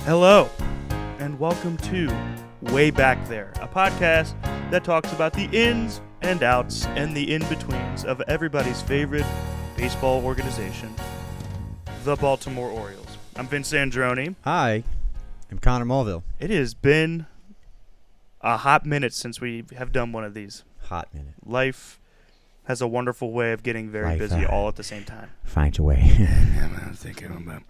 Hello, and welcome to Way Back There, a podcast that talks about the ins and outs and the in-betweens of everybody's favorite baseball organization, the Baltimore Orioles. I'm Vince Androni. Hi, I'm Connor Mulville. It has been a hot minute since we have done one of these. Hot minute. Life has a wonderful way of getting very busy all at the same time. Finds a way. I'm thinking about.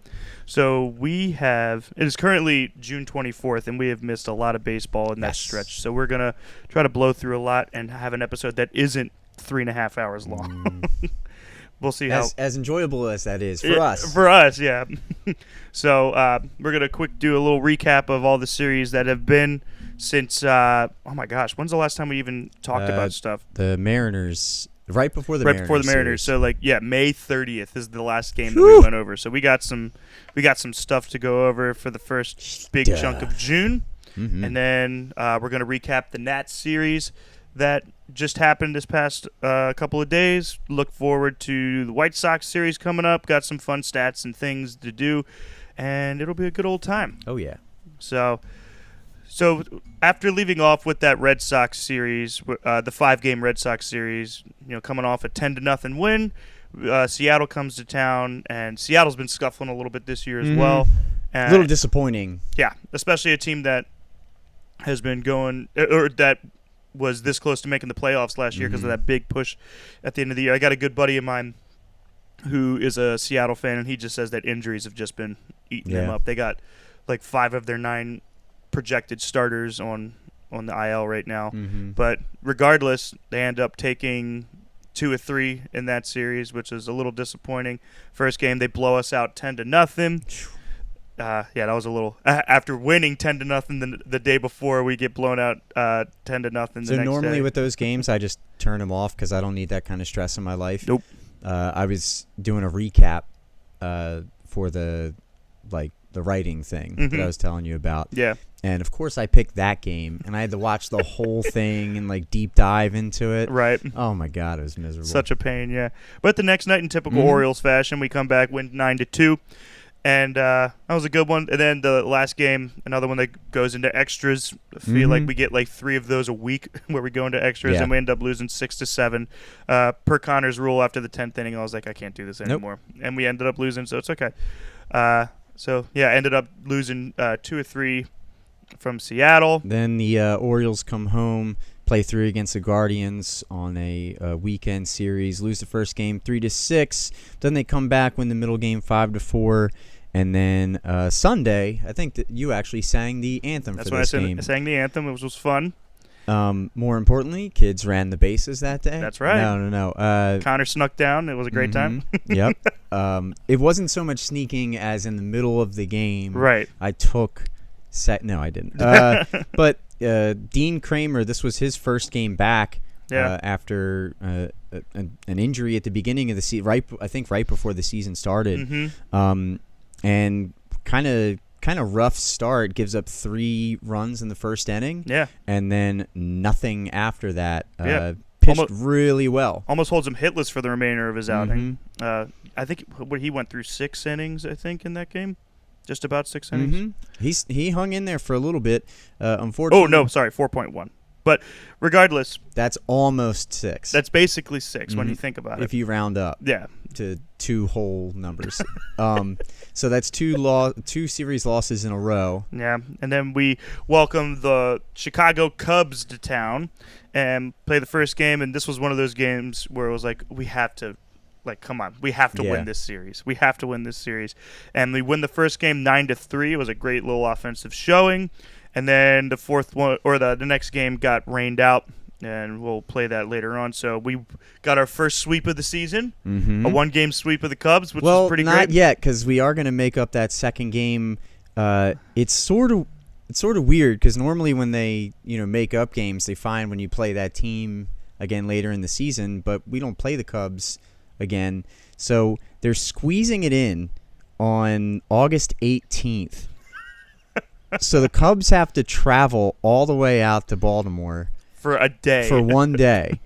So it is currently June 24th, and we have missed a lot of baseball in that stretch. So we're going to try to blow through a lot and have an episode that isn't 3.5 hours long. We'll see how. As enjoyable as that is for us. For us, yeah. So we're going to do a little recap of all the series that have been since, oh my gosh, when's the last time we even talked about stuff? The Mariners. Right before the Mariners. So May 30th is the last game that Whew. we went over. So we got some stuff to go over for the first big chunk of June. Mm-hmm. And then we're going to recap the Nats series that just happened this past couple of days. Look forward to the White Sox series coming up. Got some fun stats and things to do, and it'll be a good old time. Oh yeah. So after leaving off with that Red Sox series, the 5-game Red Sox series, coming off a 10-0 win, Seattle comes to town, and Seattle's been scuffling a little bit this year as well. A little disappointing. Yeah, especially a team that has been going, or that was this close to making the playoffs last year because of that big push at the end of the year. I got a good buddy of mine who is a Seattle fan, and he just says that injuries have just been eating them up. They got 5 of their 9 projected starters on the IL right now. But regardless, they end up taking 2 or 3 in that series, which is a little disappointing. First game, they blow us out 10-0. That was a little after winning 10-0 the day before, we get blown out 10-0. So normally with those games, I just turn them off because I don't need that kind of stress in my life. Nope. I was doing a recap for the writing thing that I was telling you about. Yeah. And of course I picked that game, and I had to watch the whole thing and deep dive into it. Right. Oh my God, it was miserable. Such a pain, yeah. But the next night, in typical Orioles fashion, we come back, win 9-2. And that was a good one. And then the last game, another one that goes into extras. I feel like we get 3 of those a week where we go into extras, and we end up losing 6-7. Per Connor's rule, after the 10th inning, I was like, I can't do this anymore. And we ended up losing, so it's okay. Ended up losing 2 or 3 from Seattle. Then the Orioles come home, play 3 against the Guardians on a weekend series, lose the first game 3-6. Then they come back, win the middle game 5-4. And then Sunday, I think that you actually sang the anthem for this game. That's when I sang the anthem. It was fun. More importantly, kids ran the bases that day. That's right. No. Connor snuck down. It was a great time. Yep. It wasn't so much sneaking as in the middle of the game. Right. I took no, I didn't. But Dean Kramer, this was his first game back after an injury at the beginning of the season, right before the season started. And kind of rough start, gives up 3 runs in the first inning. Yeah. And then nothing after that. Pitched really well. Almost holds him hitless for the remainder of his outing. I think he went through 6 innings, I think, in that game. Just about 6 innings. He hung in there for a little bit. Unfortunately. Oh, no, sorry, 4.1. But regardless. That's almost 6. That's basically 6 when you think about it. If you round up. Yeah. To 2 whole numbers. So that's 2 series losses in a row. Yeah, and then we welcome the Chicago Cubs to town and play the first game, and this was one of those games where it was like, we have to, come on, we have to win this series. We have to win this series. And we win the first game 9-3. It was a great little offensive showing. And then the fourth one, or the next game, got rained out, and we'll play that later on. So we got our first sweep of the season, a 1-game sweep of the Cubs, which was pretty great. Well, not yet, because we are going to make up that second game. It's sort of weird, because normally when they make up games, they find when you play that team again later in the season, but we don't play the Cubs again. So they're squeezing it in on August 18th. So the Cubs have to travel all the way out to Baltimore for a day. For one day.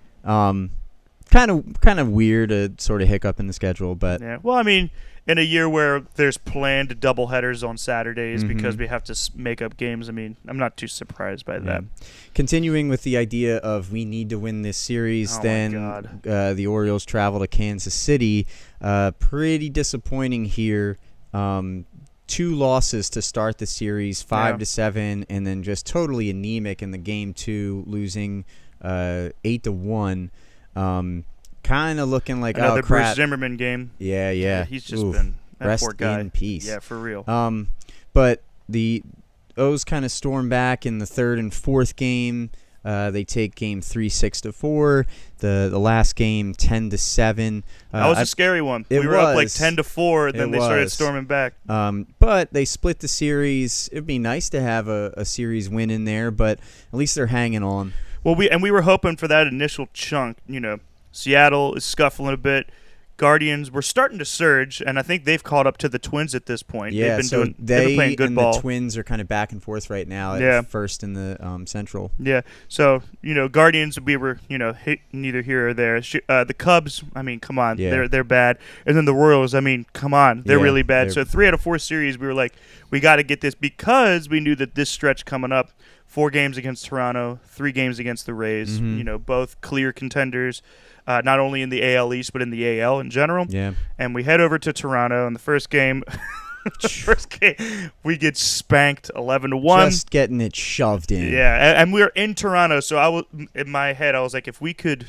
kind of weird, a sort of hiccup in the schedule, but yeah. Well, I mean, in a year where there's planned doubleheaders on Saturdays because we have to make up games, I mean, I'm not too surprised by that. Continuing with the idea of we need to win this series, the Orioles travel to Kansas City. Pretty disappointing here. 2 losses to start the series, 5-7, and then just totally anemic in the game 2, losing 8-1. Kind of looking like another crap. Bruce Zimmerman game. Yeah. He's just been that rest poor guy. in peace. Yeah, for real. But the O's kind of storm back in the 3rd and 4th game. They take game 3 6-4. The last game 10-7. That was a scary one. We were up like 10-4, then they started storming back. But they split the series. It'd be nice to have a series win in there, but at least they're hanging on. Well, we were hoping for that initial chunk. Seattle is scuffling a bit. Guardians were starting to surge, and I think they've caught up to the Twins at this point. Yeah, they've been playing good ball. The Twins are kind of back and forth right now at first in the Central. Yeah, so, Guardians, we were, hit neither here or there. The Cubs, I mean, come on, they're bad. And then the Royals, I mean, come on, they're really bad. So 3 out of 4 series, we were like, we got to get this because we knew that this stretch coming up, 4 games against Toronto, 3 games against the Rays, both clear contenders. Not only in the AL East, but in the AL in general. Yeah. And we head over to Toronto in the first game. We get spanked 11-1. Just getting it shoved in. Yeah, and we were in Toronto, so in my head, I was like, if we could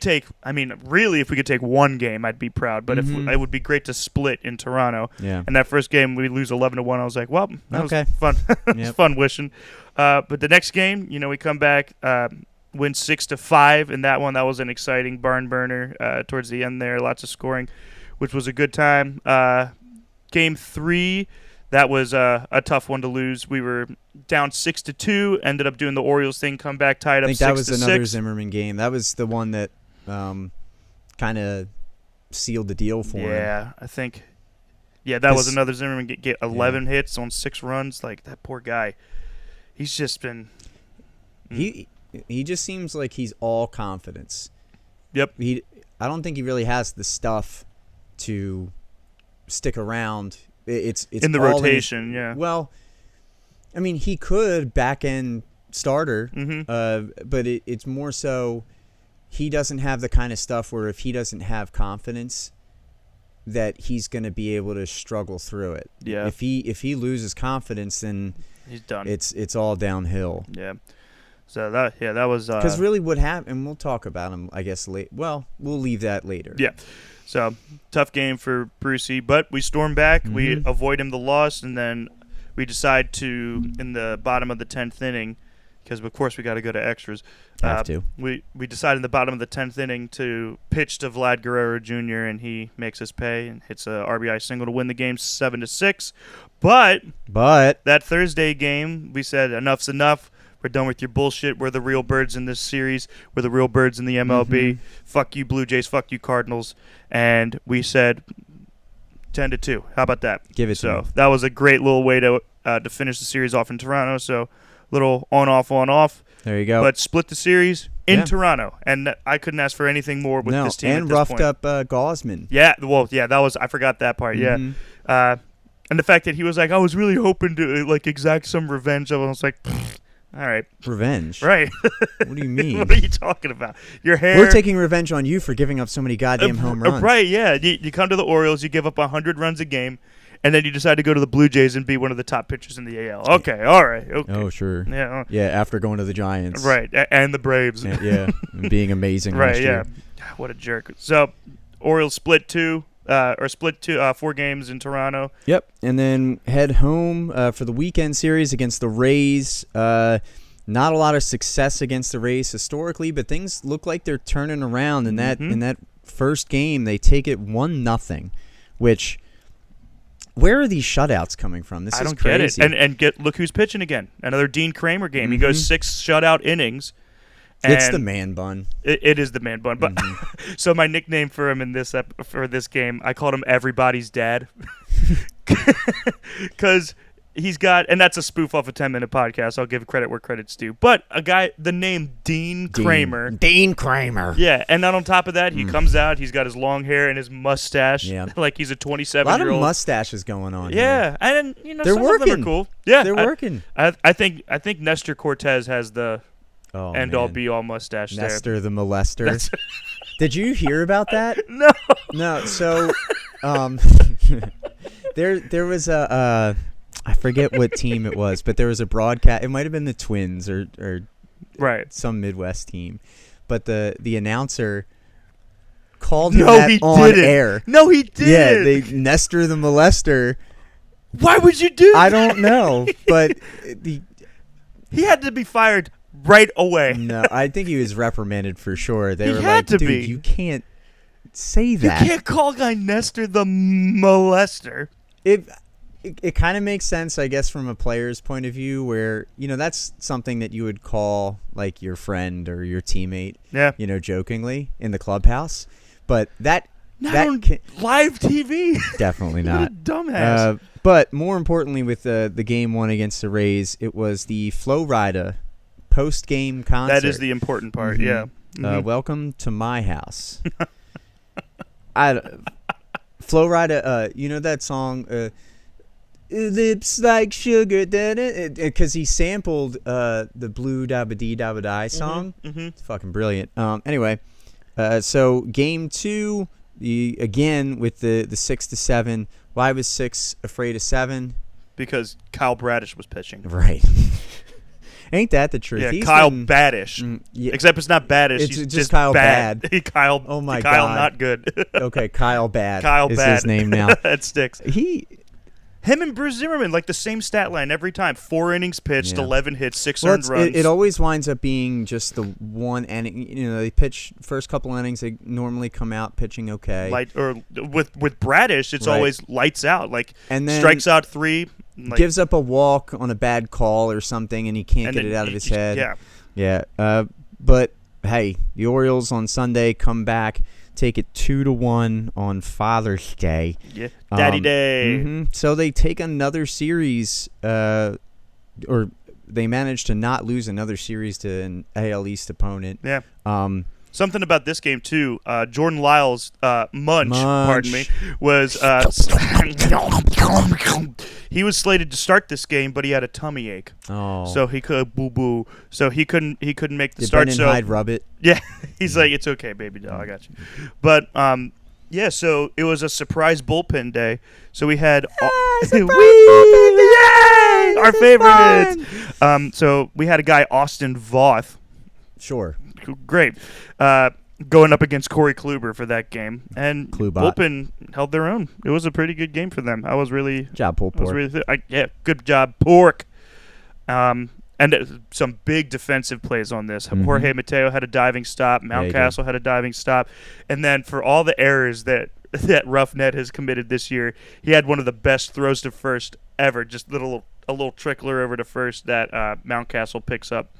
take, I mean, really, if we could take 1 game, I'd be proud. But it would be great to split in Toronto. Yeah. And that first game, we lose 11-1. I was like, well, that was fun. It was Yep. fun wishing. But the next game, we come back. Win 6-5 in that one. That was an exciting barn burner towards the end there. Lots of scoring, which was a good time. Game 3, that was a tough one to lose. We were down 6-2. Ended up doing the Orioles thing, come back, tied up 6-6. I think that was another Zimmerman game. That was the one that kind of sealed the deal for him. Yeah, I think. Yeah, that was another Zimmerman get 11 hits on 6 runs. Like, that poor guy. He's just been. He just seems like he's all confidence. Yep. I don't think he really has the stuff to stick around. It's in the rotation, yeah. Well, I mean, he could back end starter, but it's more so he doesn't have the kind of stuff where if he doesn't have confidence that he's going to be able to struggle through it. Yeah. If he loses confidence, then he's done. It's all downhill. Yeah. So that was because really what happened, and we'll talk about him, I guess. Well, we'll leave that later. Yeah. So tough game for Brucey, but we storm back. We avoid him the loss, and then we decide to in the bottom of the 10th inning, because of course we got to go to extras. Have to. We decide in the bottom of the 10th inning to pitch to Vlad Guerrero Jr. and he makes us pay and hits a RBI single to win the game 7-6. But that Thursday game, we said enough's enough. We're done with your bullshit. We're the real birds in this series. We're the real birds in the MLB. Fuck you, Blue Jays. Fuck you, Cardinals. And we said 10-2. How about that? Give it to me. That was a great little way to finish the series off in Toronto. So little on-off. There you go. But split the series in Toronto. And I couldn't ask for anything more with this team and at this roughed point. up Gosman. Yeah, that was – I forgot that part, yeah. And the fact that he was like, I was really hoping to exact some revenge. I was like, all right. Revenge? Right. What do you mean? What are you talking about? Your hair. We're taking revenge on you for giving up so many goddamn home runs. Right, yeah. You come to the Orioles, you give up 100 runs a game, and then you decide to go to the Blue Jays and be one of the top pitchers in the AL. Okay, all right. Okay. Oh, sure. Yeah. Yeah, after going to the Giants. Right, and the Braves. Yeah, and being amazing right, last year. Yeah. What a jerk. So, Orioles split 4 games in Toronto. Yep, and then head home for the weekend series against the Rays. Not a lot of success against the Rays historically, but things look like they're turning around. In that first game, they take it 1-0, which where are these shutouts coming from? This I is don't crazy. get it. And look who's pitching again. Another Dean Kramer game. He goes 6 shutout innings. It's the man bun. It is the man bun. But so my nickname for him in for this game, I called him Everybody's Dad, because he's got, and that's a spoof off a 10-minute podcast. I'll give credit where credit's due. But a guy, the name Dean Kramer. Dean Kramer. Yeah, and then on top of that, he comes out. He's got his long hair and his mustache, like he's a 27-year-old. A lot of mustaches going on. Yeah, here. and they're some working. of them are cool. Yeah, they're working. I think Nestor Cortez has the end-all be-all mustache. Nestor the molester. Did you hear about that? No. So, there was a. I forget what team it was, but there was a broadcast. It might have been the Twins or some Midwest team, but the announcer called him on air. No, he did. Yeah, Nestor the molester. Why would you do that? I don't know, but he had to be fired right away. No, I think he was reprimanded for sure. They he were had like, to dude, be. You can't say that. You can't call guy Nestor the molester. It kind of makes sense, I guess, from a player's point of view, where that's something that you would call like your friend or your teammate, jokingly in the clubhouse. But that on live TV, definitely not. What a dumbass. But more importantly, with the game one against the Rays, it was the Flo Rida post-game concert. That is the important part. Yeah. Welcome to my house. Flo Rida, that song. Lips like sugar, because he sampled the Blue Dabba Dee Dabba Die song. It's fucking brilliant. Anyway, so game two, again with the 6-7. Why was 6 afraid of 7? Because Kyle Bradish was pitching. Right. Ain't that the truth? Yeah, Kyle Badish. Except it's not Badish. It's he's just Kyle bad. Kyle. Oh my Kyle God. Not good. Okay, Kyle Bad. Kyle is Bad. His name now. That sticks. Him and Bruce Zimmerman, like the same stat line every time. 4 innings pitched, 11 hits, 6 earned runs. It always winds up being just the one inning. They pitch first couple innings. They normally come out pitching okay. With Bradish, it's always lights out. And then strikes out 3. Gives up a walk on a bad call or something, and he can't get it out of his head. Yeah. But hey, the Orioles on Sunday come back. Take it 2-1 on Father's Day. Yeah, Daddy Day. So they take another series, or they manage to not lose another series to an AL East opponent. Yeah. Something about this game too. Jordan Lyles, Munch, pardon me, was he was slated to start this game, but he had a tummy ache. Oh. So he could boo. So he couldn't make the Did start. Brendan Hyde rub it? Yeah, he's like, it's okay, baby doll, I got you. But so it was a surprise bullpen day. So we had our favorite. So we had a guy, Austin Voth. Sure. Great. Going up against Corey Kluber for that game. And bullpen held their own. It was a pretty good game for them. I was really... Job, Pork. Good job, Pork. And some big defensive plays on this. Jorge Mateo had a diving stop. Mountcastle had a diving stop. And then for all the errors that Roughnet has committed this year, he had one of the best throws to first ever. Just a little trickler over to first that Mountcastle picks up.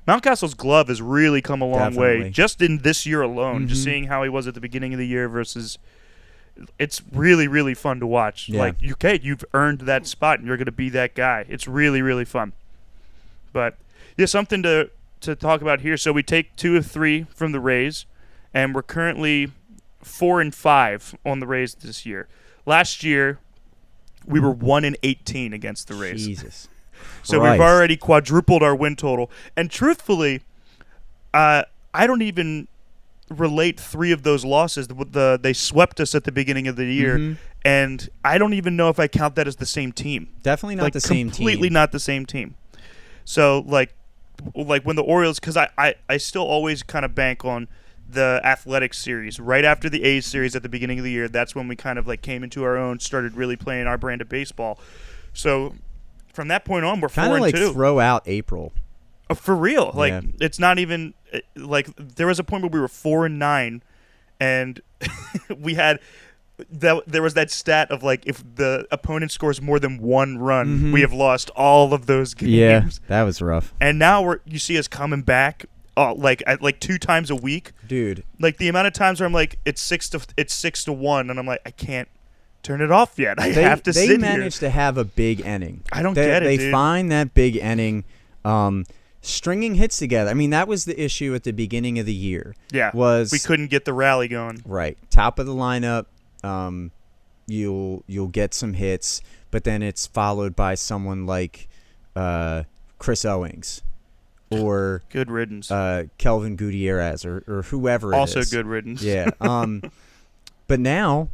Mountcastle's glove has really come a long way just in this year alone. Just seeing how he was at the beginning of the year versus, it's really, really fun to watch. Yeah. You've earned that spot and you're going to be that guy. It's really, really fun. But something to talk about here. So we take 2 of 3 from the Rays, and we're currently 4-5 on the Rays this year. Last year, we were 1-18 against the Rays. Jesus. So we've already quadrupled our win total. And truthfully, I don't even relate 3 of those losses. They swept us at the beginning of the year, and I don't even know if I count that as the same team. Definitely not the same team. Completely not the same team. So, like when the Orioles, because I still always kind of bank on the Athletics series. Right after the A's series at the beginning of the year, that's when we kind of came into our own, started really playing our brand of baseball. So from that point on, we're 4-2. Kind of like throw out April. For real. It's not even there was a point where we were 4-9, and we had there was that stat of if the opponent scores more than 1 run, we have lost all of those games. Yeah, that was rough. And now you see us coming back. At 2 times a week, dude. The amount of times where I'm it's 6-1, and I'm like, I can't turn it off yet. I have to sit here. They managed to have a big inning. I don't get it, They dude. find that big inning, stringing hits together. I mean, that was the issue at the beginning of the year. Yeah, we couldn't get the rally going. Right. Top of the lineup, you'll get some hits, but then it's followed by someone like Chris Owings or good riddance. Kelvin Gutierrez or whoever it is. Also good riddance. Yeah. But now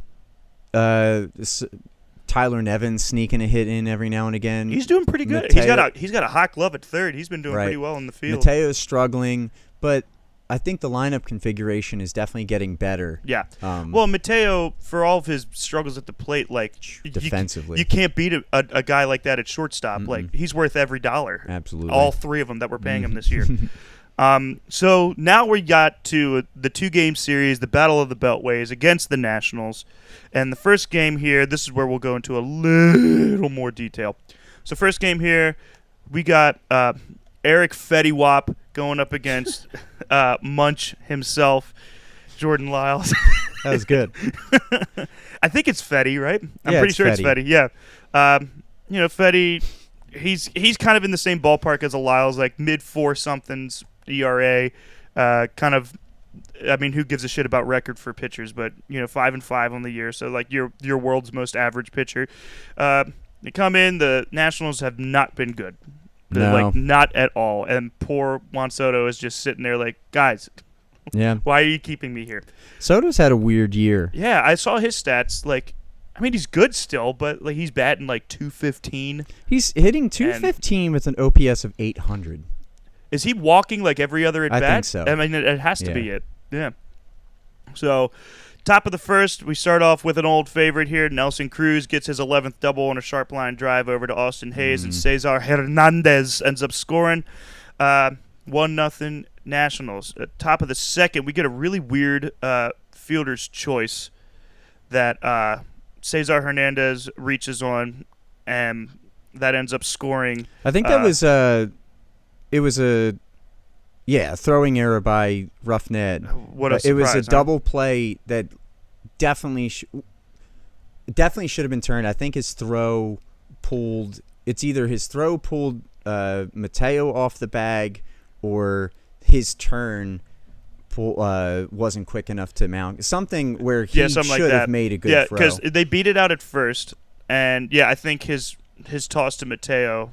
Tyler Nevins sneaking a hit in every now and again. He's doing pretty good. He's got a hot glove at third. He's been doing pretty well in the field. Mateo's struggling, but I think the lineup configuration is definitely getting better. Yeah. Well, Mateo, for all of his struggles at the plate, like defensively, you can't beat a guy like that at shortstop. Mm-mm. Like he's worth every dollar. Absolutely. All three of them that we're paying him this year. So now we got to the 2-game series, the Battle of the Beltways against the Nationals. And the first game here, this is where we'll go into a little more detail. So first game here, we got Eric Fetty Wap going up against Munch himself, Jordan Lyles. That was good. I think it's Fetty, right? I'm pretty sure it's Fetty. Yeah. Fetty, he's kind of in the same ballpark as a Lyles, like mid-4 somethings ERA. Who gives a shit about record for pitchers? But 5-5 on the year, so like your world's most average pitcher. They come in. The Nationals have not been good. No. Like not at all. And poor Juan Soto is just sitting there like, guys, why are you keeping me here? Soto's had a weird year. Yeah, I saw his stats. Like, I mean, he's good still, but like he's batting like 215. He's hitting 215 with an OPS of 800. Is he walking like every other at bat? I think so. I mean, it has to be it. Yeah. So, top of the first, we start off with an old favorite here. Nelson Cruz gets his 11th double on a sharp line drive over to Austin Hayes, and Cesar Hernandez ends up scoring 1-0 Nationals. At top of the second, we get a really weird fielder's choice that Cesar Hernandez reaches on, and that ends up scoring. I think that was it was a throwing error by Rough Ned. What a surprise, it was a double play that definitely should have been turned. I think his throw pulled. It's either his throw pulled Mateo off the bag, or his turn wasn't quick enough to mount. Something where he should have made a good throw. Yeah, because they beat it out at first, and I think his toss to Mateo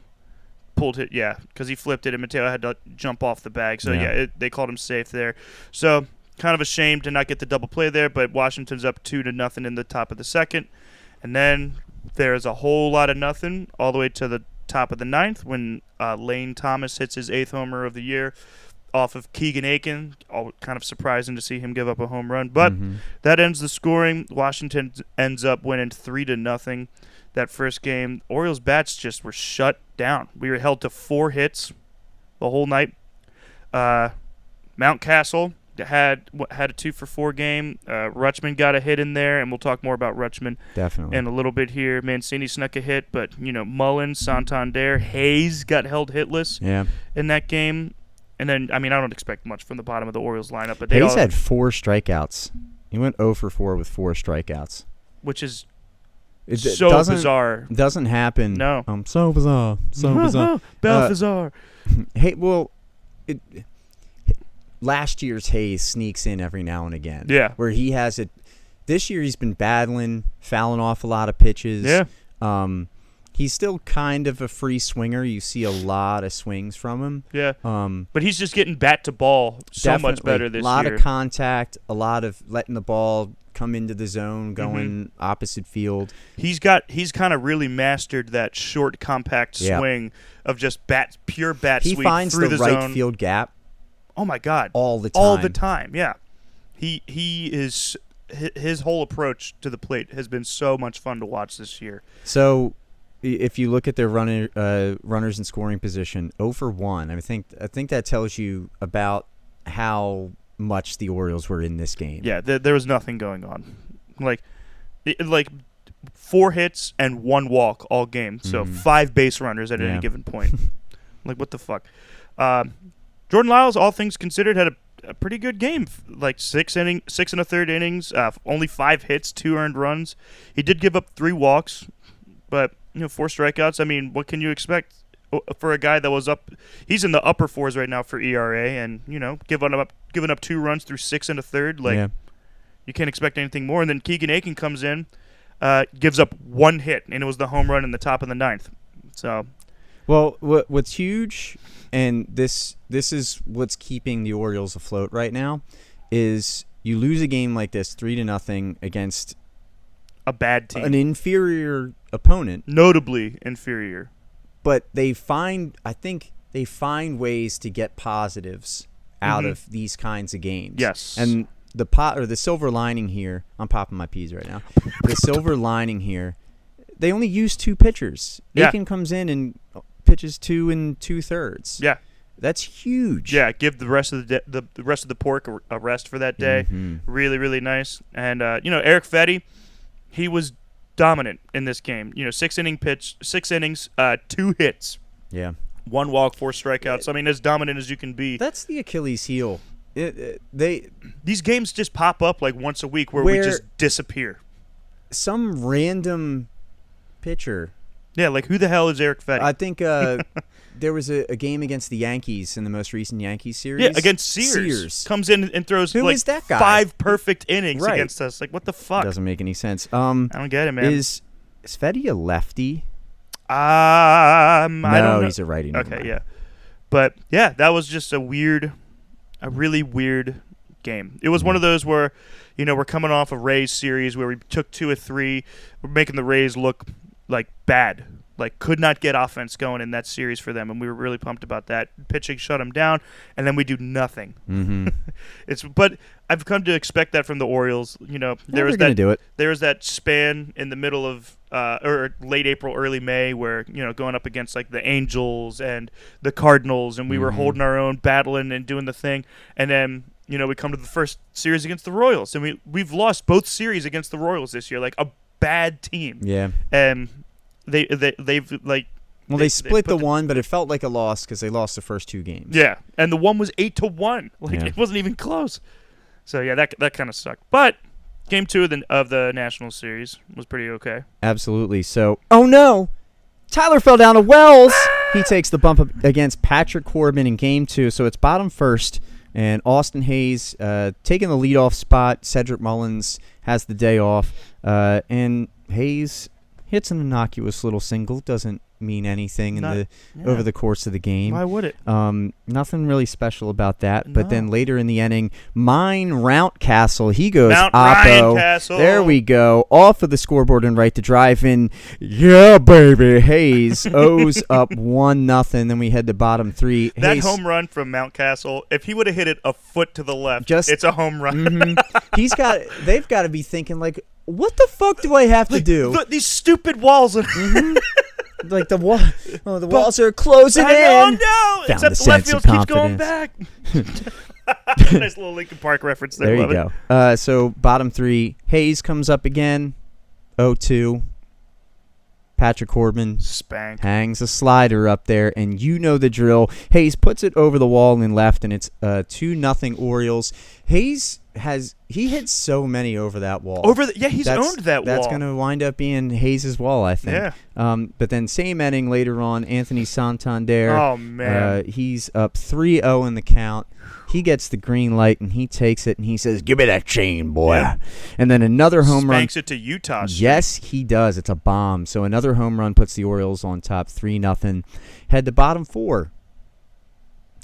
pulled it. Yeah, because he flipped it, and Mateo had to jump off the bag. So they called him safe there. So kind of a shame to not get the double play there, but Washington's up 2-0 in the top of the second, and then there's a whole lot of nothing all the way to the top of the ninth when Lane Thomas hits his 8th homer of the year off of Keegan Aiken. Kind of surprising to see him give up a home run, but that ends the scoring. Washington ends up winning 3-0 that first game. Orioles bats just were shut down. We were held to 4 hits the whole night. Mountcastle had a 2-for-4 game. Rutschman got a hit in there, and we'll talk more about Rutschman in a little bit here. Mancini snuck a hit, but Mullins, Santander, Hayes got held hitless in that game. And then, I don't don't much from the bottom of the Orioles lineup, but Hayes had 4 strikeouts. He went 0-for-4 with 4 strikeouts, which is so bizarre. Doesn't happen. No. So bizarre. So bizarre. Belfazar. Hey, well, last year's Hayes sneaks in every now and again. Yeah. Where he has it. This year he's been battling, fouling off a lot of pitches. Yeah. He's still kind of a free swinger. You see a lot of swings from him. Yeah. But he's just getting bat to ball so much better this year. A lot of contact, a lot of letting the ball come into the zone, going opposite field. He's kind of really mastered that short, compact swing of just pure bat sweep through the zone. He finds the right field gap. Oh my God! All the time. All the time. Yeah. His whole approach to the plate has been so much fun to watch this year. So, if you look at their runners in scoring position, 0-for-1. I think that tells you about how much the Orioles were in this game. Yeah, there was nothing going on. Like 4 hits and 1 walk all game. So 5 base runners at any given point. Like, what the fuck? Jordan Lyles, all things considered, had a pretty good game. Like 6 and a third innings, only 5 hits, 2 earned runs. He did give up 3 walks, but 4 strikeouts. I mean, what can you expect for a guy that was up? He's in the upper 4s right now for ERA, and giving up 2 runs through 6 and a third. Like you can't expect anything more. And then Keegan Aiken comes in, gives up 1 hit, and it was the home run in the top of the 9th. So, well, what's huge, and this is what's keeping the Orioles afloat right now, is you lose a game like this 3-0 against a bad team, an inferior opponent, notably inferior. But I think they find ways to get positives out of these kinds of games. Yes, and the silver lining here, I'm popping my peas right now. The silver lining here, they only use 2 pitchers. Aiken comes in and pitches 2 2/3. Yeah, that's huge. Yeah, give the rest of the rest of the pork a rest for that day. Really, really nice. And Eric Fetty, he was dominant in this game. 6 innings, 2 hits. Yeah, 1 walk, 4 strikeouts. I mean, as dominant as you can be. That's the Achilles heel. These games just pop up like once a week where we just disappear. Some random pitcher. Yeah, like who the hell is Eric Fetty? I think there was a game against the Yankees in the most recent Yankees series. Yeah, against Sears. Comes in and throws who is that guy? 5 perfect innings against us. Like, what the fuck? Doesn't make any sense. I don't get it, man. Is Fetty a lefty? I don't know. He's a righty. Okay, yeah. But, yeah, that was just a really weird game. It was one of those where, we're coming off a Rays series where we took 2 or 3. We're making the Rays look like bad. Like, could not get offense going in that series for them, and we were really pumped about that. Pitching shut them down, and then we do nothing. But I've come to expect that from the Orioles. There was that span in the middle of or late April, early May, where going up against like the Angels and the Cardinals, and we were holding our own, battling and doing the thing, and then we come to the first series against the Royals, and we've lost both series against the Royals this year, like a bad team. Yeah, and they've like. Well, they split the one, but it felt like a loss because they lost the first 2 games. Yeah, and the one was 8-1. Like it wasn't even close. So yeah, that kind of sucked. But game 2 of the National Series was pretty okay. Absolutely. So, oh no, Tyler fell down to Wells. He takes the bump up against Patrick Corbin in game 2. So it's bottom first, and Austin Hayes taking the leadoff spot. Cedric Mullins has the day off, and Hayes hits an innocuous little single. Doesn't mean anything over the course of the game. Why would it? Nothing really special about that. No. But then later in the inning, Roundcastle, he goes Mount Oppo. Castle. There we go. Off of the scoreboard and right to drive in. Yeah, baby. Hayes owes up 1-0. Then we head to bottom 3. That Hayes, home run from Mountcastle, if he would have hit it a foot to the left, it's a home run. They've got to be thinking like, what the fuck do I have to do? These stupid walls. Like the walls are closing in. Oh no! Except the left field keeps going back. Nice little Linkin Park reference there. There you go. So bottom 3, Hayes comes up again, 0-2. Patrick Corbin hangs a slider up there, and you know the drill. Hayes puts it over the wall and left, and it's 2-0 Orioles. Hayes hits so many over that wall. He's owned that wall. That's going to wind up being Hayes' wall, I think. Yeah. But then same inning later on, Anthony Santander. Oh, man. He's up 3-0 in the count. He gets the green light, and he takes it, and he says, "Give me that chain, boy." Yeah. And then another home run. Spanks it to Utah. Yes, he does. It's a bomb. So another home run puts the Orioles on top, 3-0. Head to bottom 4.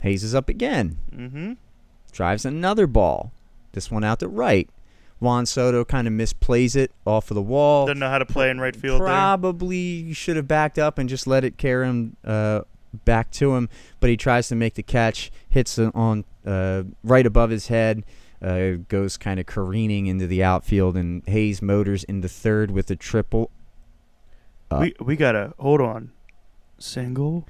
Hayes is up again. Drives another ball. This one out to right. Juan Soto kind of misplays it off of the wall. Doesn't know how to play in right field. Probably should have backed up and just let it carry him back to him, but he tries to make the catch, hits it on right above his head, goes kind of careening into the outfield, and Hayes motors into third with a triple. We got a hold on single.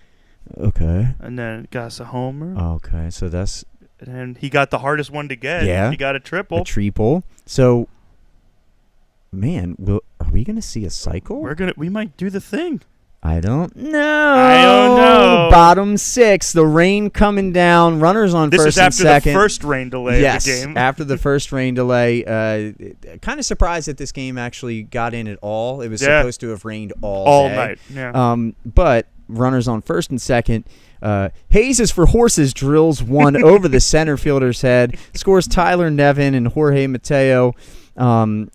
Okay. And then got us a homer. Okay, so that's. And he got the hardest one to get. Yeah. He got a triple. So, man, are we gonna see a cycle? We might do the thing. I don't know. Bottom 6. The rain coming down. Runners on this first and is after second. the first rain delay of the game. After the first rain delay. Kind of surprised that this game actually got in at all. It was supposed to have rained all day. Night. Yeah. But runners on first and second. Hayes is for horses, drills one over the center fielder's head. Scores Tyler Nevin and Jorge Mateo.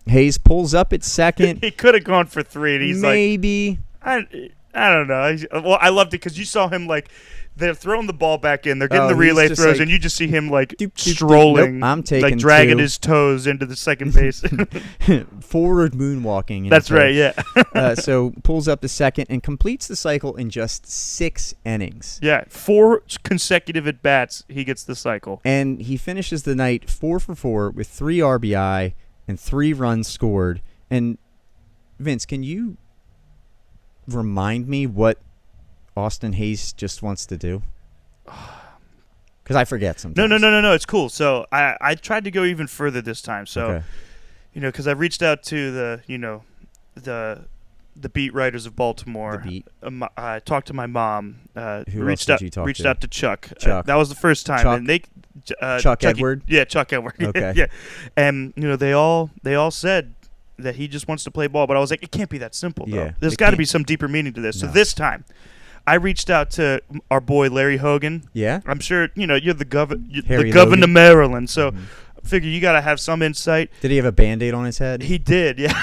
Hayes pulls up at second. He could have gone for 3, and he's maybe. I don't know. Well, I loved it because you saw him like they're throwing the ball back in. They're getting the relay throws, like, and you just see him like strolling, nope, I'm taking like dragging 2. his toes into the second base. Forward moonwalking. That's right, yeah. So pulls up the second and completes the cycle in just 6 innings. Yeah, 4 consecutive at bats. He gets the cycle, and he finishes the night 4 for 4 with 3 RBI and 3 runs scored. And Vince, can you remind me what Austin Hayes just wants to do? Because I forget sometimes. No. It's cool. So I tried to go even further this time. So, because I reached out to the beat writers of Baltimore. The beat. I talked to my mom. Who reached else out, did you talk reached to? out to Chuck. Chuck. That was the first time. Chuck. And they, Chuck Chucky, Edward. Yeah, Chuck Edward. Okay. Yeah, and they all said that he just wants to play ball, but I was like, it can't be that simple, though. Yeah, There's got to be some deeper meaning to this. No. So this time, I reached out to our boy Larry Hogan. Yeah. I'm sure you're the governor Logan. of Maryland, so I figure you got to have some insight. Did he have a Band-Aid on his head? He did, yeah.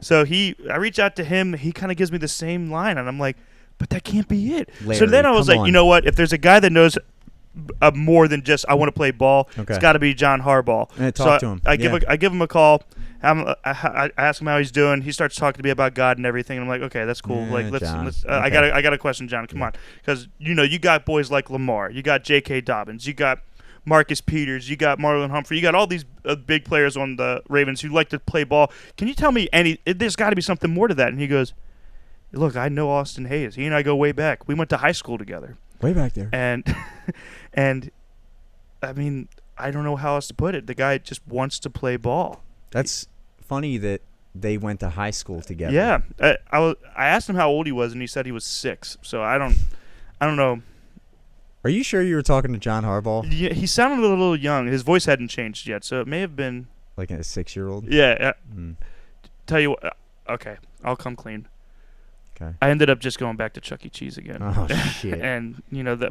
So I reach out to him. He kind of gives me the same line, and I'm like, but that can't be it. Larry, so then I was like, on. you know what? If there's a guy that knows more than just I want to play ball, it's got to be John Harbaugh. And talk to him. I give him a call. I ask him how he's doing. He starts talking to me about God and everything. And I'm like, okay, that's cool. Like, let's. Okay. I got a question, John. Come on, because you got boys like Lamar. You got J.K. Dobbins. You got Marcus Peters. You got Marlon Humphrey. You got all these big players on the Ravens who like to play ball. Can you tell me there's got to be something more to that? And he goes, look, I know Austin Hayes. He and I go way back. We went to high school together. Way back there. And I mean, I don't know how else to put it. The guy just wants to play ball. That's funny that they went to high school together. Yeah. I asked him how old he was, and he said he was 6. So I don't know. Are you sure you were talking to John Harbaugh? Yeah, he sounded a little young. His voice hadn't changed yet, so it may have been like a 6-year-old. Yeah. Tell you what. Okay, I'll come clean. Okay. I ended up just going back to Chuck E. Cheese again. Oh shit! And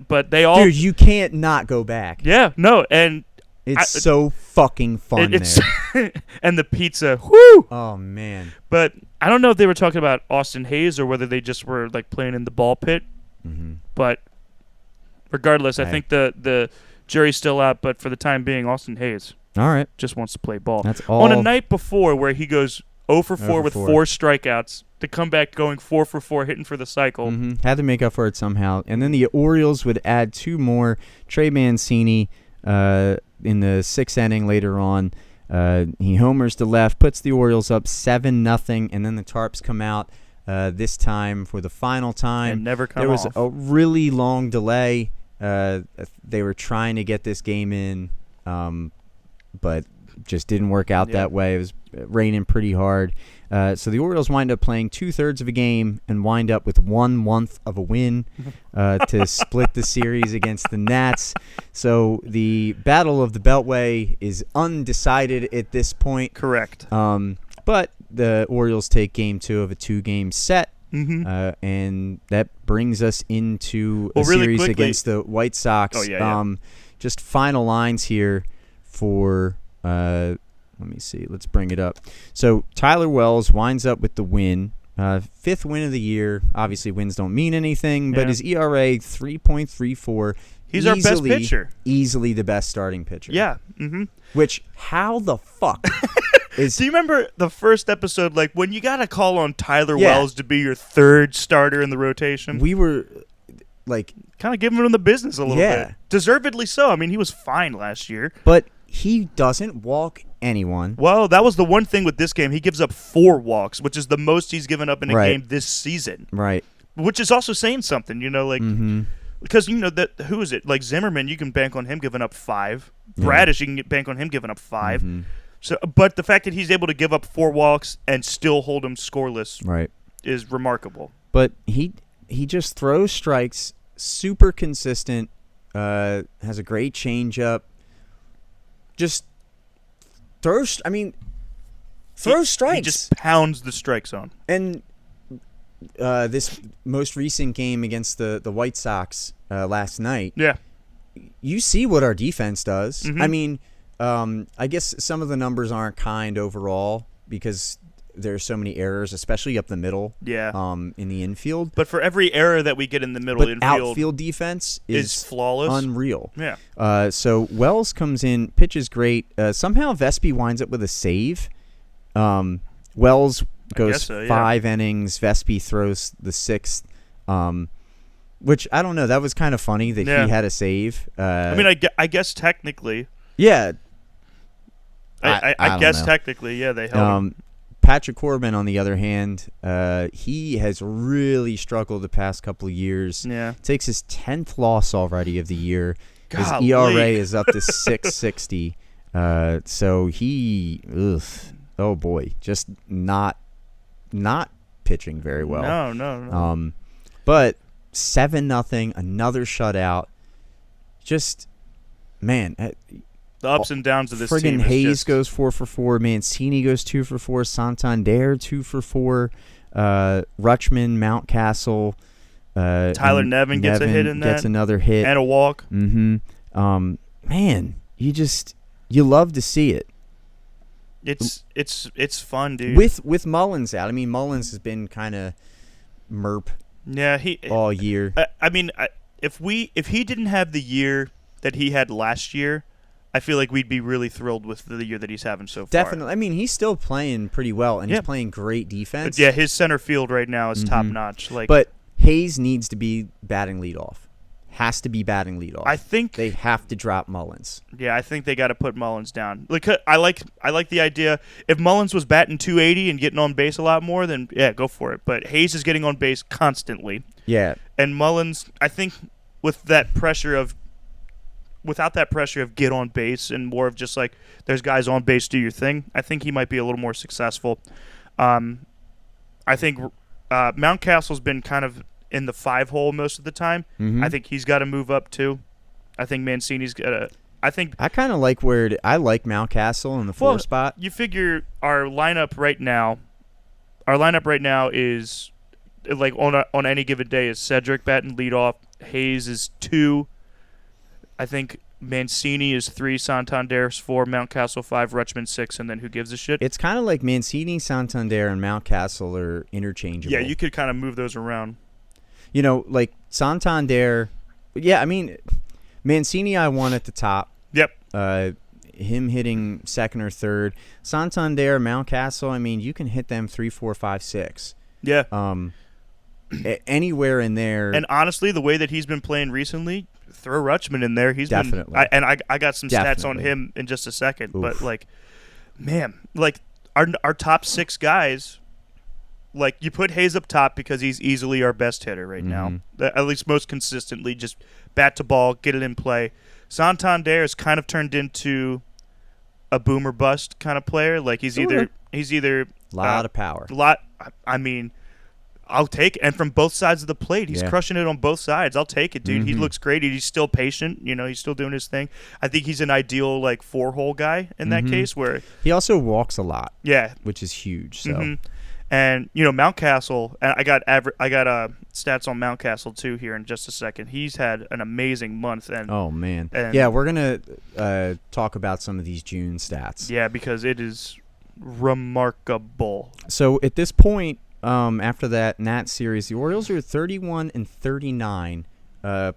but they all. Dude, you can't not go back. Yeah. No. And it's so fucking fun there. And the pizza. Whoo! Oh man. But I don't know if they were talking about Austin Hayes or whether they just were like playing in the ball pit. Mm-hmm. But regardless, I think the jury's still out. But for the time being, Austin Hayes. All right. Just wants to play ball. That's all. On a night before where he goes 0 for 4 with 4 strikeouts to come back going 4 for 4 hitting for the cycle. Mm-hmm. Had to make up for it somehow. And then the Orioles would add 2 more. Trey Mancini in the 6th inning later on. He homers to left, puts the Orioles up 7-0, and then the Tarps come out this time for the final time. And never come There was off. a really long delay. They were trying to get this game in, but just didn't work out that way. It was raining pretty hard. So the Orioles wind up playing 2/3 of a game and wind up with 1/1 of a win to split the series against the Nats. So the Battle of the Beltway is undecided at this point. Correct. But the Orioles take game 2 of a 2-game set. Mm-hmm. And that brings us into a really series quickly, against the White Sox. Oh, yeah. Just final lines here for let me see. Let's bring it up. So Tyler Wells winds up with the win. 5th win of the year. Obviously, wins don't mean anything, but his ERA 3.34. He's our best pitcher. Easily the best starting pitcher. Yeah. Mm-hmm. Which, how the fuck is... Do you remember the first episode, like when you got to call on Tyler Wells to be your 3rd starter in the rotation? We were like... kind of giving him the business a little bit. Deservedly so. I mean, he was fine last year. But he doesn't walk anyone. Well, that was the one thing with this game. He gives up 4 walks, which is the most he's given up in a game this season. Right. Which is also saying something, like because that who is it? Like Zimmerman, you can bank on him giving up 5. Bradish, you can bank on him giving up 5. So, but the fact that he's able to give up 4 walks and still hold him scoreless, right, is remarkable. But he just throws strikes, super consistent, has a great changeup. Just throws strikes. He just pounds the strike zone. And this most recent game against the White Sox last night, yeah, you see what our defense does. Mm-hmm. I mean, I guess some of the numbers aren't kind overall because there's so many errors, especially up the middle. Yeah. In the infield. But for every error that we get in the middle infield, outfield defense is flawless, unreal. Yeah. So Wells comes in, pitches great. Somehow Vespi winds up with a save. Wells goes 5 innings. Vespi throws the 6th. Which I don't know. That was kind of funny that he had a save. I mean, I guess technically. Yeah. I guess technically, yeah, they held him. Patrick Corbin, on the other hand, he has really struggled the past couple of years. Yeah. Takes his 10th loss already of the year. Golly. His ERA is up to 6.60. So he, oh boy, just not pitching very well. No. But 7-0, another shutout. Just, man. The ups and downs of this friggin' team. Hayes goes 4 for 4. Mancini goes 2 for 4. Santander 2 for 4. Rutschman, Mountcastle. Tyler Nevin gets a hit in that. Gets another hit and a walk. Mm-hmm. Man, you love to see it. It's fun, dude. With Mullins out. I mean, Mullins has been kind of merp. Yeah, all year. I mean, if he didn't have the year that he had last year, I feel like we'd be really thrilled with the year that he's having so far. Definitely. I mean, he's still playing pretty well, and he's playing great defense. Yeah, his center field right now is top notch. But Hayes needs to be batting leadoff. Has to be batting leadoff. I think they have to drop Mullins. Yeah, I think they got to put Mullins down. Like I like the idea. If Mullins was batting 280 and getting on base a lot more, then yeah, go for it. But Hayes is getting on base constantly. Yeah. And Mullins, I think, without that pressure of get on base and more of just like there's guys on base, do your thing, I think he might be a little more successful. I think Mountcastle's been kind of in the 5-hole most of the time. Mm-hmm. I think he's got to move up too. I think Mancini's got to. I kind of like I like Mountcastle in the 4 spot. You figure our lineup right now is like on any given day is Cedric batting leadoff, Hayes is 2. I think Mancini is 3, Santander's 4, Mountcastle 5, Rutschman 6, and then who gives a shit? It's kind of like Mancini, Santander, and Mountcastle are interchangeable. Yeah, you could kind of move those around. You know, like Santander. Yeah, I mean, Mancini I want at the top. Yep. Him hitting second or third. Santander, Mountcastle, I mean, you can hit them 3, 4, 5, 6. Yeah. Anywhere in there. And honestly, the way that he's been playing recently, throw Rutschman in there. He's definitely. I got some stats on him in just a second. Oof. But like, man, like our top 6 guys. Like, you put Hayes up top because he's easily our best hitter right now. At least most consistently. Just bat to ball, get it in play. Santander has kind of turned into a boom or bust kind of player. Like, he's either a lot of power. I mean, I'll take it. And from both sides of the plate, he's crushing it on both sides. I'll take it, dude. He looks great. He's still patient. You know, he's still doing his thing. I think he's an ideal, like, 4-hole guy in that case. Where he also walks a lot. Yeah. Which is huge, so... And you know, Mountcastle, and I got stats on Mountcastle too here in just a second. He's had an amazing month, and oh man, yeah, we're gonna talk about some of these June stats. Yeah, because it is remarkable. So at this point, after that Nat series, the Orioles are 31-39,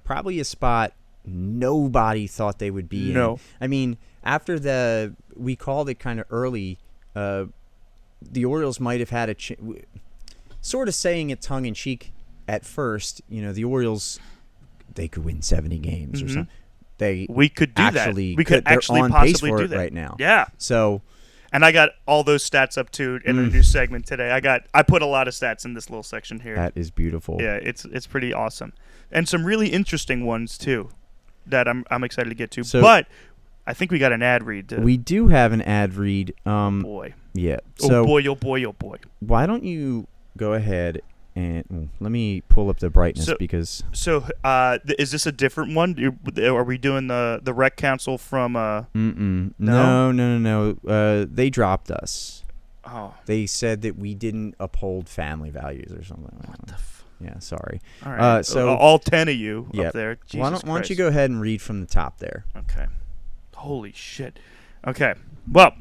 probably a spot nobody thought they would be in. I mean, after we called it kind of early. The Orioles might have had sort of saying it tongue-in-cheek at first, you know, the Orioles, they could win 70 games or something. We could do that. We could actually on possibly pace for do it that right now. Yeah. So, and I got all those stats up too in a new segment today. I put a lot of stats in this little section here. That is beautiful. Yeah, it's pretty awesome. And some really interesting ones too that I'm excited to get to. So, but I think we got an ad read. We do have an ad read. Boy. Yeah. So, oh boy. Why don't you go ahead and let me pull up the brightness because. So, is this a different one? Are we doing the rec council from? No. They dropped us. Oh. They said that we didn't uphold family values or something. What the? Yeah, sorry. All right. So all 10 of you up there. Why don't you go ahead and read from the top there? Okay. Holy shit. Okay. Well,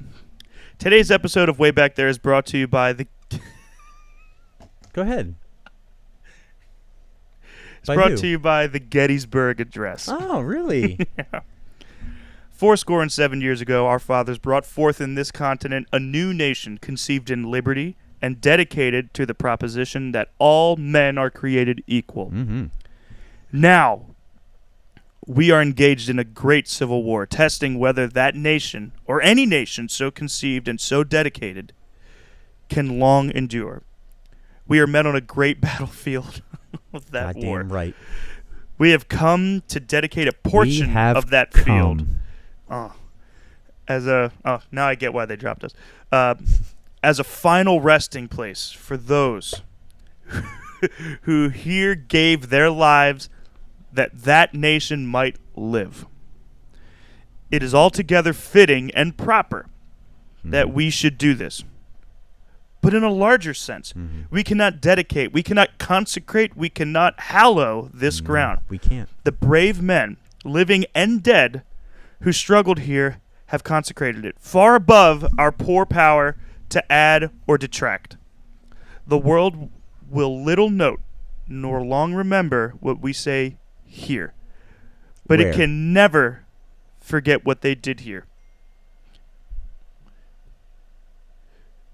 today's episode of Way Back There is brought to you by the. Go ahead. It's brought to you by the Gettysburg Address. Oh, really? Yeah. 77 years ago, our fathers brought forth in this continent a new nation conceived in liberty and dedicated to the proposition that all men are created equal. Mm-hmm. Now, we are engaged in a great civil war, testing whether that nation, or any nation so conceived and so dedicated, can long endure. We are met on a great battlefield of that war. Goddamn right. We have come to dedicate a portion of that field. Now I get why they dropped us. As a final resting place for those who here gave their lives that nation might live. It is altogether fitting and proper that we should do this. But in a larger sense, we cannot dedicate, we cannot consecrate, we cannot hallow this ground. We can't. The brave men, living and dead, who struggled here have consecrated it, far above our poor power to add or detract. The world will little note nor long remember what we say here, but it can never forget what they did here.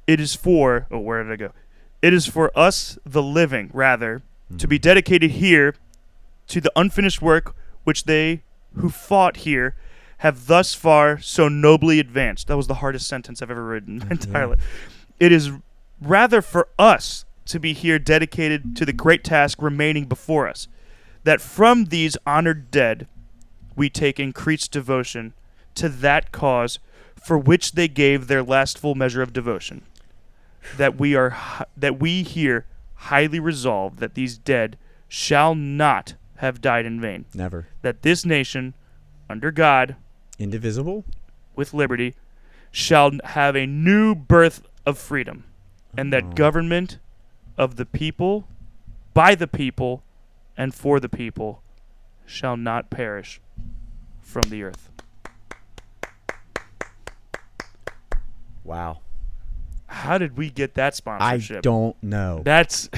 It is for, where did I go? It is for us, the living, rather, to be dedicated here to the unfinished work which they who fought here have thus far so nobly advanced. That was the hardest sentence I've ever written entirely. It is rather for us to be here dedicated to the great task remaining before us, that from these honored dead we take increased devotion to that cause for which they gave their last full measure of devotion, that we here highly resolve that these dead shall not have died in vain. Never. That this nation, under God, indivisible, with liberty, shall have a new birth of freedom, and that government of the people, by the people, and for the people shall not perish from the earth. Wow. How did we get that sponsorship? I don't know. That's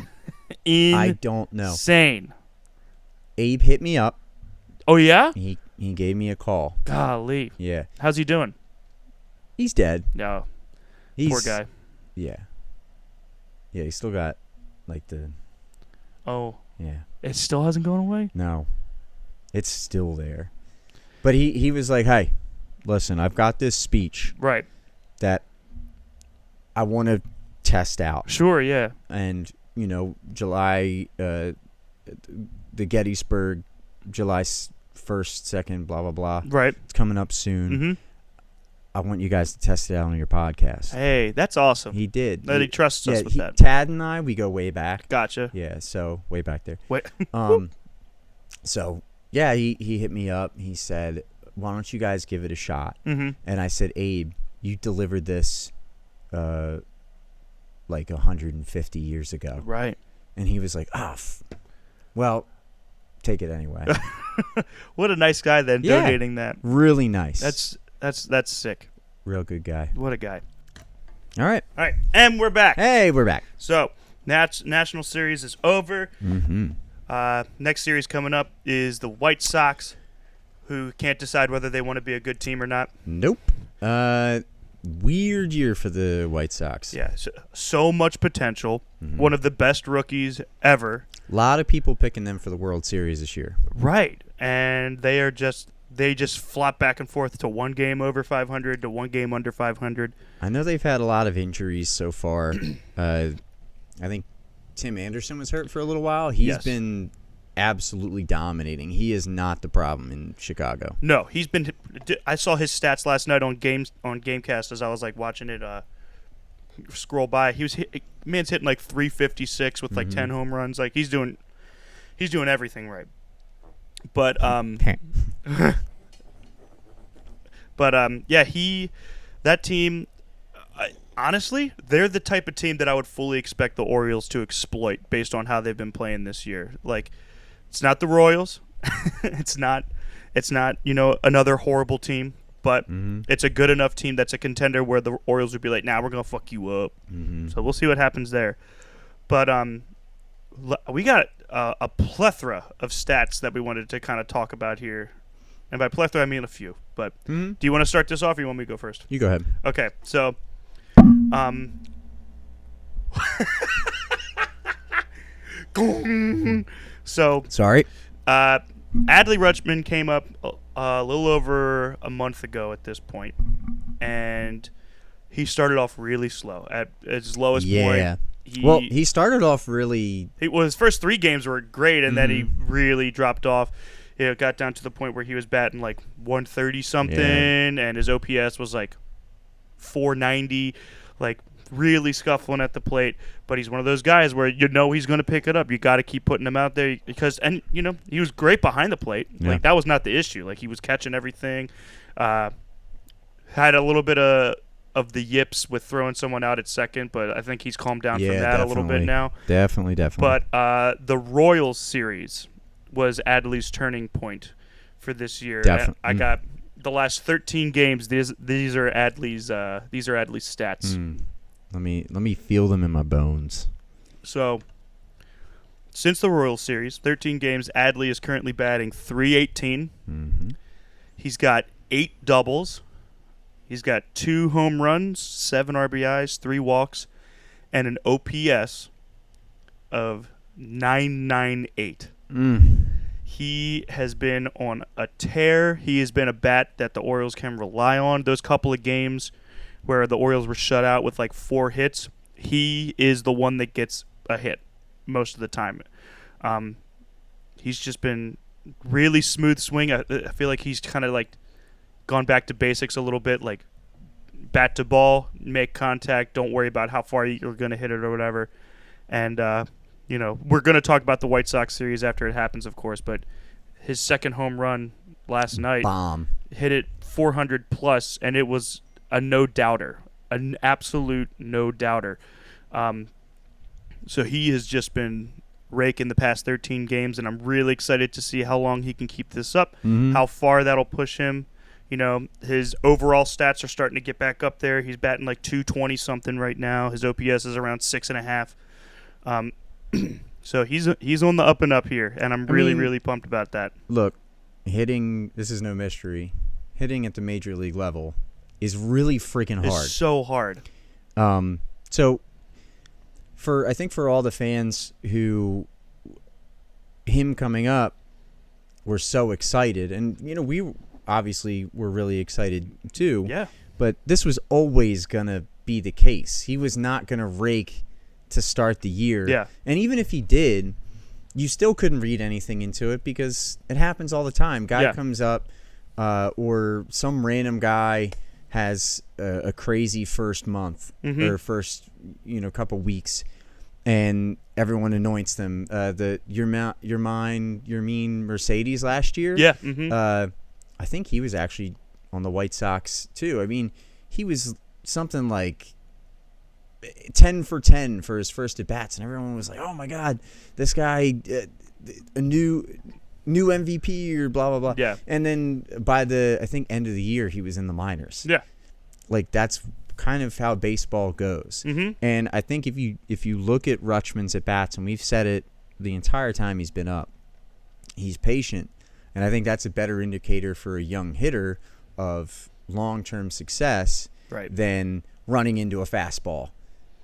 I don't know. Insane. Abe hit me up. Oh, yeah? He gave me a call. Golly. Yeah. How's he doing? He's dead. No. Poor guy. Yeah. Yeah, he still got, Oh. Yeah. It still hasn't gone away? No. It's still there. But he was like, hey, listen, I've got this speech. Right. That I want to test out. Sure, yeah. And, July, the Gettysburg, July 1st, 2nd, blah, blah, blah. Right. It's coming up soon. Mm-hmm. I want you guys to test it out on your podcast. Hey, that's awesome. He did. That he trusts us with that. Tad and I, we go way back. Gotcha. Yeah, so way back there. Wait. So, yeah, he hit me up. He said, why don't you guys give it a shot? Mm-hmm. And I said, Abe, you delivered this 150 years ago. Right. And he was like, well, take it anyway. What a nice guy then, donating that. Really nice. That's sick. Real good guy. What a guy. All right. And we're back. Hey, we're back. So, National Series is over. Mm-hmm. Next series coming up is the White Sox, who can't decide whether they want to be a good team or not. Nope. Weird year for the White Sox. Yeah, so much potential. Mm-hmm. One of the best rookies ever. A lot of people picking them for the World Series this year. Right, and they just flop back and forth to one game over 500 to one game under 500. I know they've had a lot of injuries so far. I think Tim Anderson was hurt for a little while. He's been absolutely dominating. He is not the problem in Chicago. No, he's been. I saw his stats last night on Gamecast as I was watching it scroll by. Man's hitting like 356 with like 10 home runs. Like he's doing everything right. But that team. Honestly, they're the type of team that I would fully expect the Orioles to exploit based on how they've been playing this year. Like, it's not the Royals. it's not another horrible team, but it's a good enough team that's a contender where the Orioles would be like, nah, we're going to fuck you up. So we'll see what happens there. But we got a plethora of stats that we wanted to kind of talk about here. And by plethora, I mean a few. But do you want to start this off or you want me to go first? You go ahead. Okay, so... so sorry. Adley Rutschman came up a little over a month ago at this point, and he started off really slow at his lowest point. He started off really. His first 3 games were great, and then he really dropped off. It got down to the point where he was batting like 130 something, and his OPS was like 490, like really scuffling at the plate. But he's one of those guys where he's going to pick it up. You got to keep putting him out there because he was great behind the plate. Yeah. Like that was not the issue. Like he was catching everything. Had a little bit of the yips with throwing someone out at second, but I think he's calmed down from that a little bit now. Definitely. But the Royals series was Adley's turning point for this year. I got the last 13 games. These are Adley's stats. Let me feel them in my bones. So, since the Royals series, 13 games, Adley is currently batting .318. He's got 8 doubles. He's got 2 home runs, 7 RBIs, 3 walks, and an OPS of .998. He has been on a tear. He has been a bat that the Orioles can rely on. Those couple of games where the Orioles were shut out with like 4 hits, he is the one that gets a hit most of the time. He's just been really smooth swing. I feel like he's kind of like gone back to basics a little bit, like bat to ball, make contact, don't worry about how far you're going to hit it or whatever. And we're going to talk about the White Sox series after it happens, of course, but his second home run last night hit it 400 plus, and it was a no-doubter, an absolute no-doubter. So he has just been raking the past 13 games, and I'm really excited to see how long he can keep this up, how far that'll push him. His overall stats are starting to get back up there. He's batting like 220-something right now. His OPS is around 6.5. So he's on the up and up here, and I'm really pumped about that. Look, hitting, this is no mystery, hitting at the major league level is really freaking hard. It's so hard. So I think for all the fans who him coming up were so excited, and we obviously were really excited too. Yeah. But this was always gonna be the case. He was not gonna rake to start the year. Yeah. And even if he did, you still couldn't read anything into it because it happens all the time. Guy comes up, or some random guy has a crazy first month or first couple weeks, and everyone anoints them. Your mean Mercedes last year. Yeah. I think he was actually on the White Sox too. I mean, he was something like 10 for 10 for his first at bats, and everyone was like, "Oh my God, this guy, a new MVP or blah blah blah." Yeah. And then by the end of the year, he was in the minors. Yeah. Like that's kind of how baseball goes. And I think if you look at Rutschman's at bats, and we've said it the entire time he's been up, he's patient, and I think that's a better indicator for a young hitter of long-term success than running into a fastball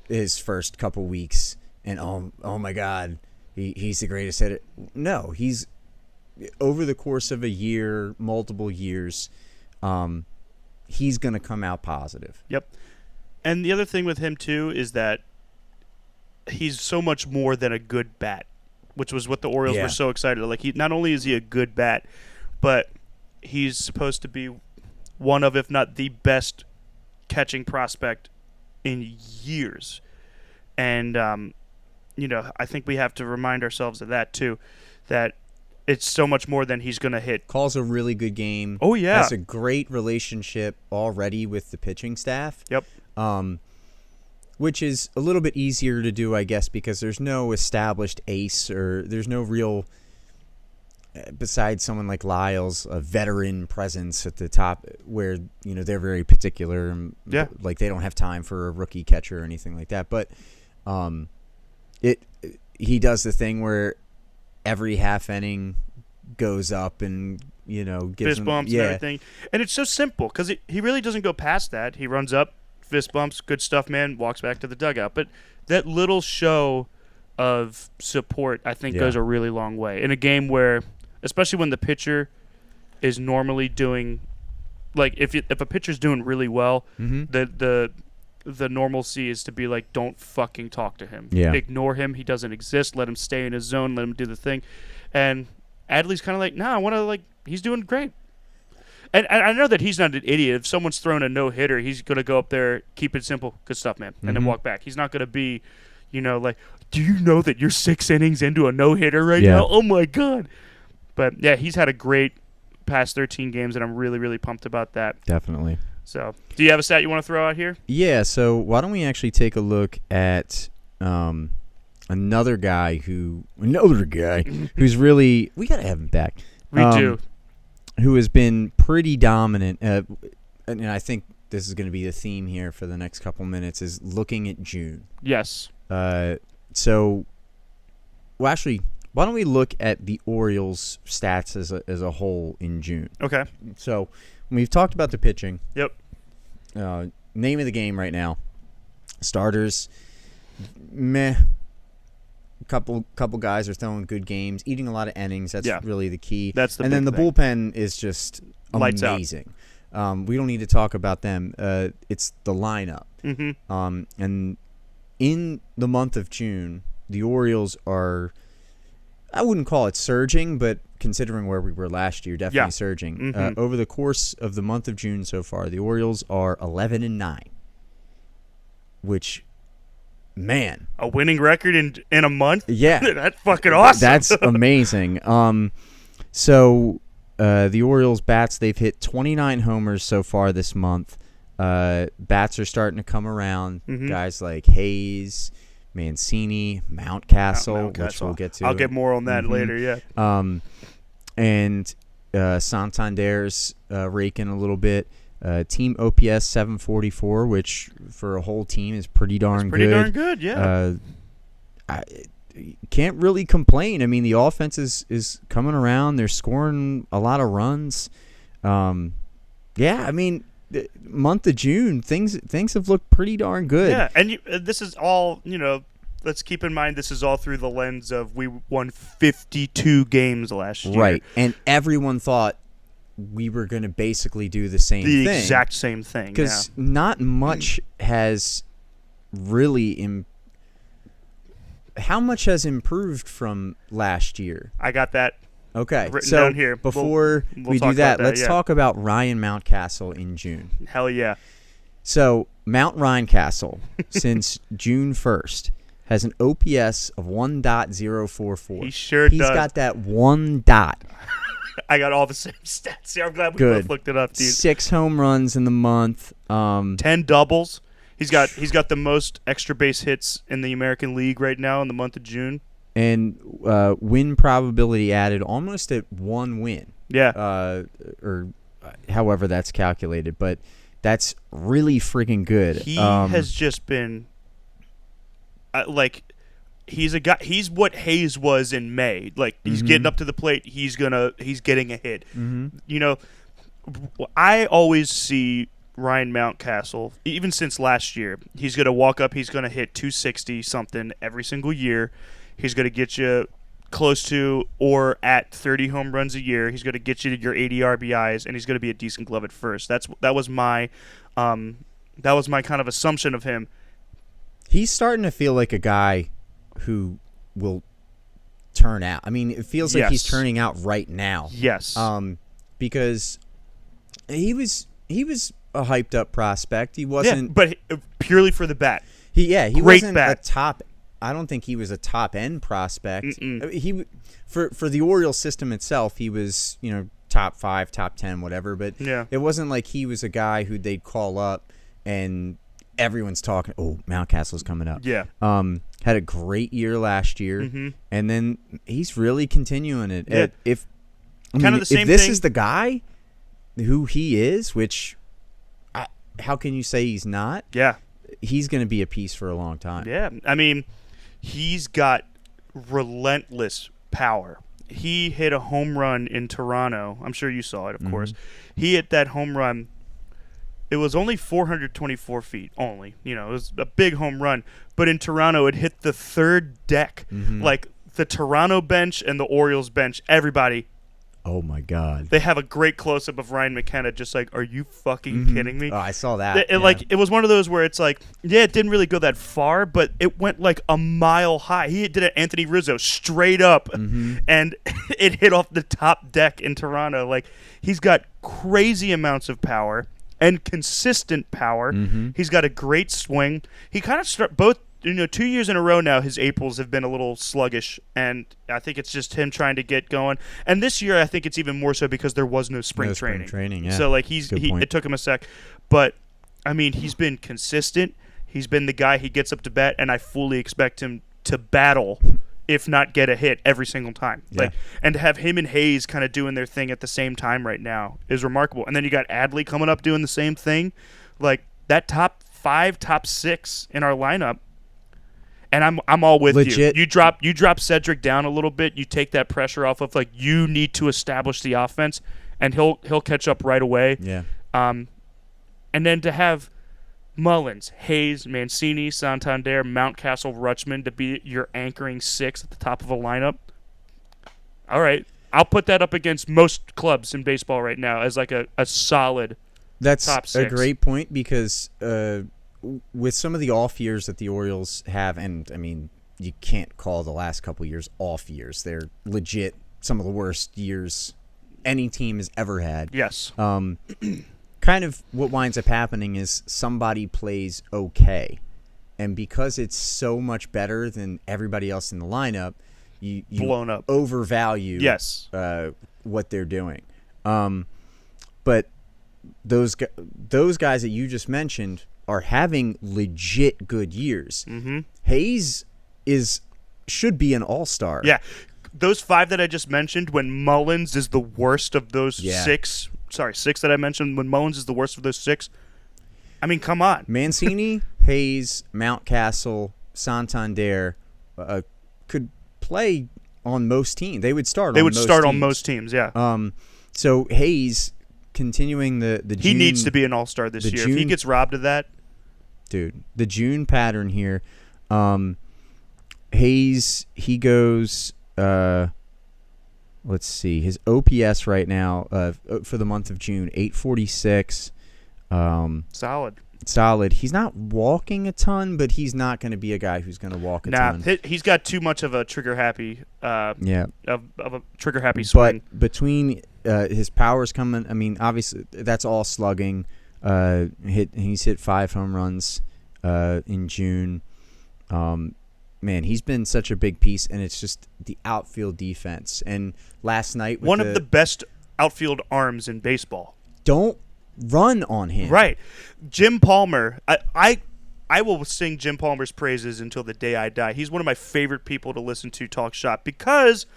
his first couple weeks and oh my God, he's the greatest hitter. No, he's over the course of a year, multiple years, he's going to come out positive. Yep. And the other thing with him too is that he's so much more than a good bat, which was what the Orioles were so excited. Like not only is he a good bat, but he's supposed to be one of, if not the best catching prospect in years. And, I think we have to remind ourselves of that, too, that it's so much more than he's going to hit. Calls a really good game. Oh, yeah. Has a great relationship already with the pitching staff. Yep. Which is a little bit easier to do, I guess, because there's no established ace or there's no real, besides someone like Lyles, a veteran presence at the top where, they're very particular. And, like they don't have time for a rookie catcher or anything like that. But he does the thing where every half inning goes up and, gives fist bumps and everything. And it's so simple because he really doesn't go past that. He runs up, fist bumps, good stuff, man, walks back to the dugout. But that little show of support, I think, goes a really long way. In a game where, especially when the pitcher is normally doing, like, if a pitcher's doing really well, the normalcy is to be like, don't fucking talk to him. Yeah. Ignore him. He doesn't exist. Let him stay in his zone. Let him do the thing. And Adley's kind of like, I want to, like, he's doing great. And I know that he's not an idiot. If someone's throwing a no-hitter, he's going to go up there, keep it simple, good stuff, man, and then walk back. He's not going to be, like, do you know that you're 6 innings into a no-hitter right now? Oh, my God. But, yeah, he's had a great past 13 games, and I'm really, really pumped about that. Definitely. So, do you have a stat you want to throw out here? Yeah, so why don't we actually take a look at another guy who's really – we got to have him back. We do. Who has been pretty dominant. And I think this is going to be the theme here for the next couple minutes is looking at June. Yes. So, well, actually, why don't we look at the Orioles' stats as a whole in June? Okay. So, we've talked about the pitching. Yep. Name of the game right now. Starters, meh. Couple guys are throwing good games, eating a lot of innings. That's really the key. That's the and then the thing. bullpen is just Lights amazing. We don't need to talk about them. It's the lineup. Mm-hmm. And in the month of June, the Orioles are, I wouldn't call it surging, but considering where we were last year, definitely surging. Mm-hmm. Over the course of the month of June so far, the Orioles are 11-9, which, man, a winning record in a month? Yeah. That's fucking awesome. That's amazing. So the Orioles bats, they've hit 29 homers so far this month. Bats are starting to come around. Mm-hmm. Guys like Hayes, Mancini, Mountcastle, which we'll get to. I'll get more on that later, yeah. And Santander's raking a little bit. Team OPS 744, which for a whole team is pretty darn good. Darn good, yeah. I can't really complain. I mean, the offense is coming around. They're scoring a lot of runs. Yeah, I mean, the month of June, things have looked pretty darn good. Yeah, and this is all, let's keep in mind this is all through the lens of we won 52 games last year. Right, and everyone thought we were going to basically do the same thing. The exact same thing, because not much has really how much has improved from last year? I got that written down here. Before we do that, let's talk about Ryan Mountcastle in June. Hell yeah. So Mount Ryan-Castle, since June 1st, has an OPS of 1.044. He sure does. He's got that one dot. I got all the same stats here. I'm glad we both looked it up, dude. 6 home runs in the month. 10 doubles. He's got the most extra base hits in the American League right now in the month of June. And win probability added almost at 1 win. Yeah. Or however that's calculated. But that's really freaking good. He has just been he's a guy. He's what Hayes was in May. Like he's getting up to the plate. He's getting a hit. Mm-hmm. I always see Ryan Mountcastle, even since last year, he's gonna walk up. He's gonna hit 260 something every single year. He's gonna get you close to or at 30 home runs a year. He's gonna get you to your 80 RBIs, and he's gonna be a decent glove at first. That was my kind of assumption of him. He's starting to feel like a guy who will turn out. I mean, it feels like he's turning out right now. Yes. Because he was a hyped up prospect. He wasn't. Yeah, but purely for the bat. He Great wasn't bat. a top. I don't think he was a top end prospect. He for the Orioles system itself, he was top 5, top 10, whatever. But it wasn't like he was a guy who they'd call up and everyone's talking. Oh, Mountcastle's coming up. Yeah. Had a great year last year, and then he's really continuing it. Yeah. If the same if this thing. is the guy who he is, which how can you say he's not? Yeah. He's going to be a piece for a long time. Yeah. I mean, he's got relentless power. He hit a home run in Toronto. I'm sure you saw it, of course. He hit that home run. It was only 424 feet only. It was a big home run. But in Toronto, it hit the third deck. Like the Toronto bench and the Orioles bench, everybody. Oh, my God. They have a great close-up of Ryan McKenna just like, are you fucking kidding me? Oh, I saw that. It was one of those where it's like, it didn't really go that far, but it went like a mile high. He did it Anthony Rizzo straight up, and it hit off the top deck in Toronto. Like, he's got crazy amounts of power and consistent power. He's got a great swing. He kind of both 2 years in a row now, his Aprils have been a little sluggish, and I think it's just him trying to get going. And this year, I think it's even more so because there was no spring training. Yeah. So like it took him a sec, but I mean, he's been consistent. He's been the guy. He gets up to bat, and I fully expect him to battle, if not get a hit every single time. Yeah. And to have him and Hayes kind of doing their thing at the same time right now is remarkable. And then you got Adley coming up doing the same thing, like that top 5, top 6 in our lineup. And I'm all with Legit. you. You drop Cedric down a little bit. You take that pressure off of you need to establish the offense, and he'll catch up right away. Yeah. And then to have Mullins, Hayes, Mancini, Santander, Mountcastle, Rutschman to be your anchoring 6 at the top of a lineup. All right, I'll put that up against most clubs in baseball right now as like a solid. That's top 6. a great point because. With some of the off years that the Orioles have, and I mean, you can't call the last couple years off years. They're legit some of the worst years any team has ever had. Yes. Kind of what winds up happening is somebody plays okay, and because it's so much better than everybody else in the lineup, you blown up overvalue what they're doing. But those guys that you just mentioned are having legit good years. Hayes should be an all-star. Yeah. Those 5 that I just mentioned, when Mullins is the worst of those 6 that I mentioned, when Mullins is the worst of those 6, I mean, come on. Mancini, Hayes, Mountcastle, Santander could play on most teams. They would start on most teams, yeah. So Hayes continuing the June, he needs to be an all-star this year. If he gets robbed of that, dude, the June pattern here. Hayes, he goes. Let's see, his OPS right now for the month of June, 846. Solid. He's not walking a ton, but he's not going to be a guy who's going to walk a ton. He's got too much of a trigger happy. Of a trigger happy But swing. between his powers coming, I mean, obviously that's all slugging. He's hit 5 home runs in June. Man, he's been such a big piece, and it's just the outfield defense. And last night, one of the best outfield arms in baseball. Don't run on him. Right, Jim Palmer. I will sing Jim Palmer's praises until the day I die. He's one of my favorite people to listen to talk shop because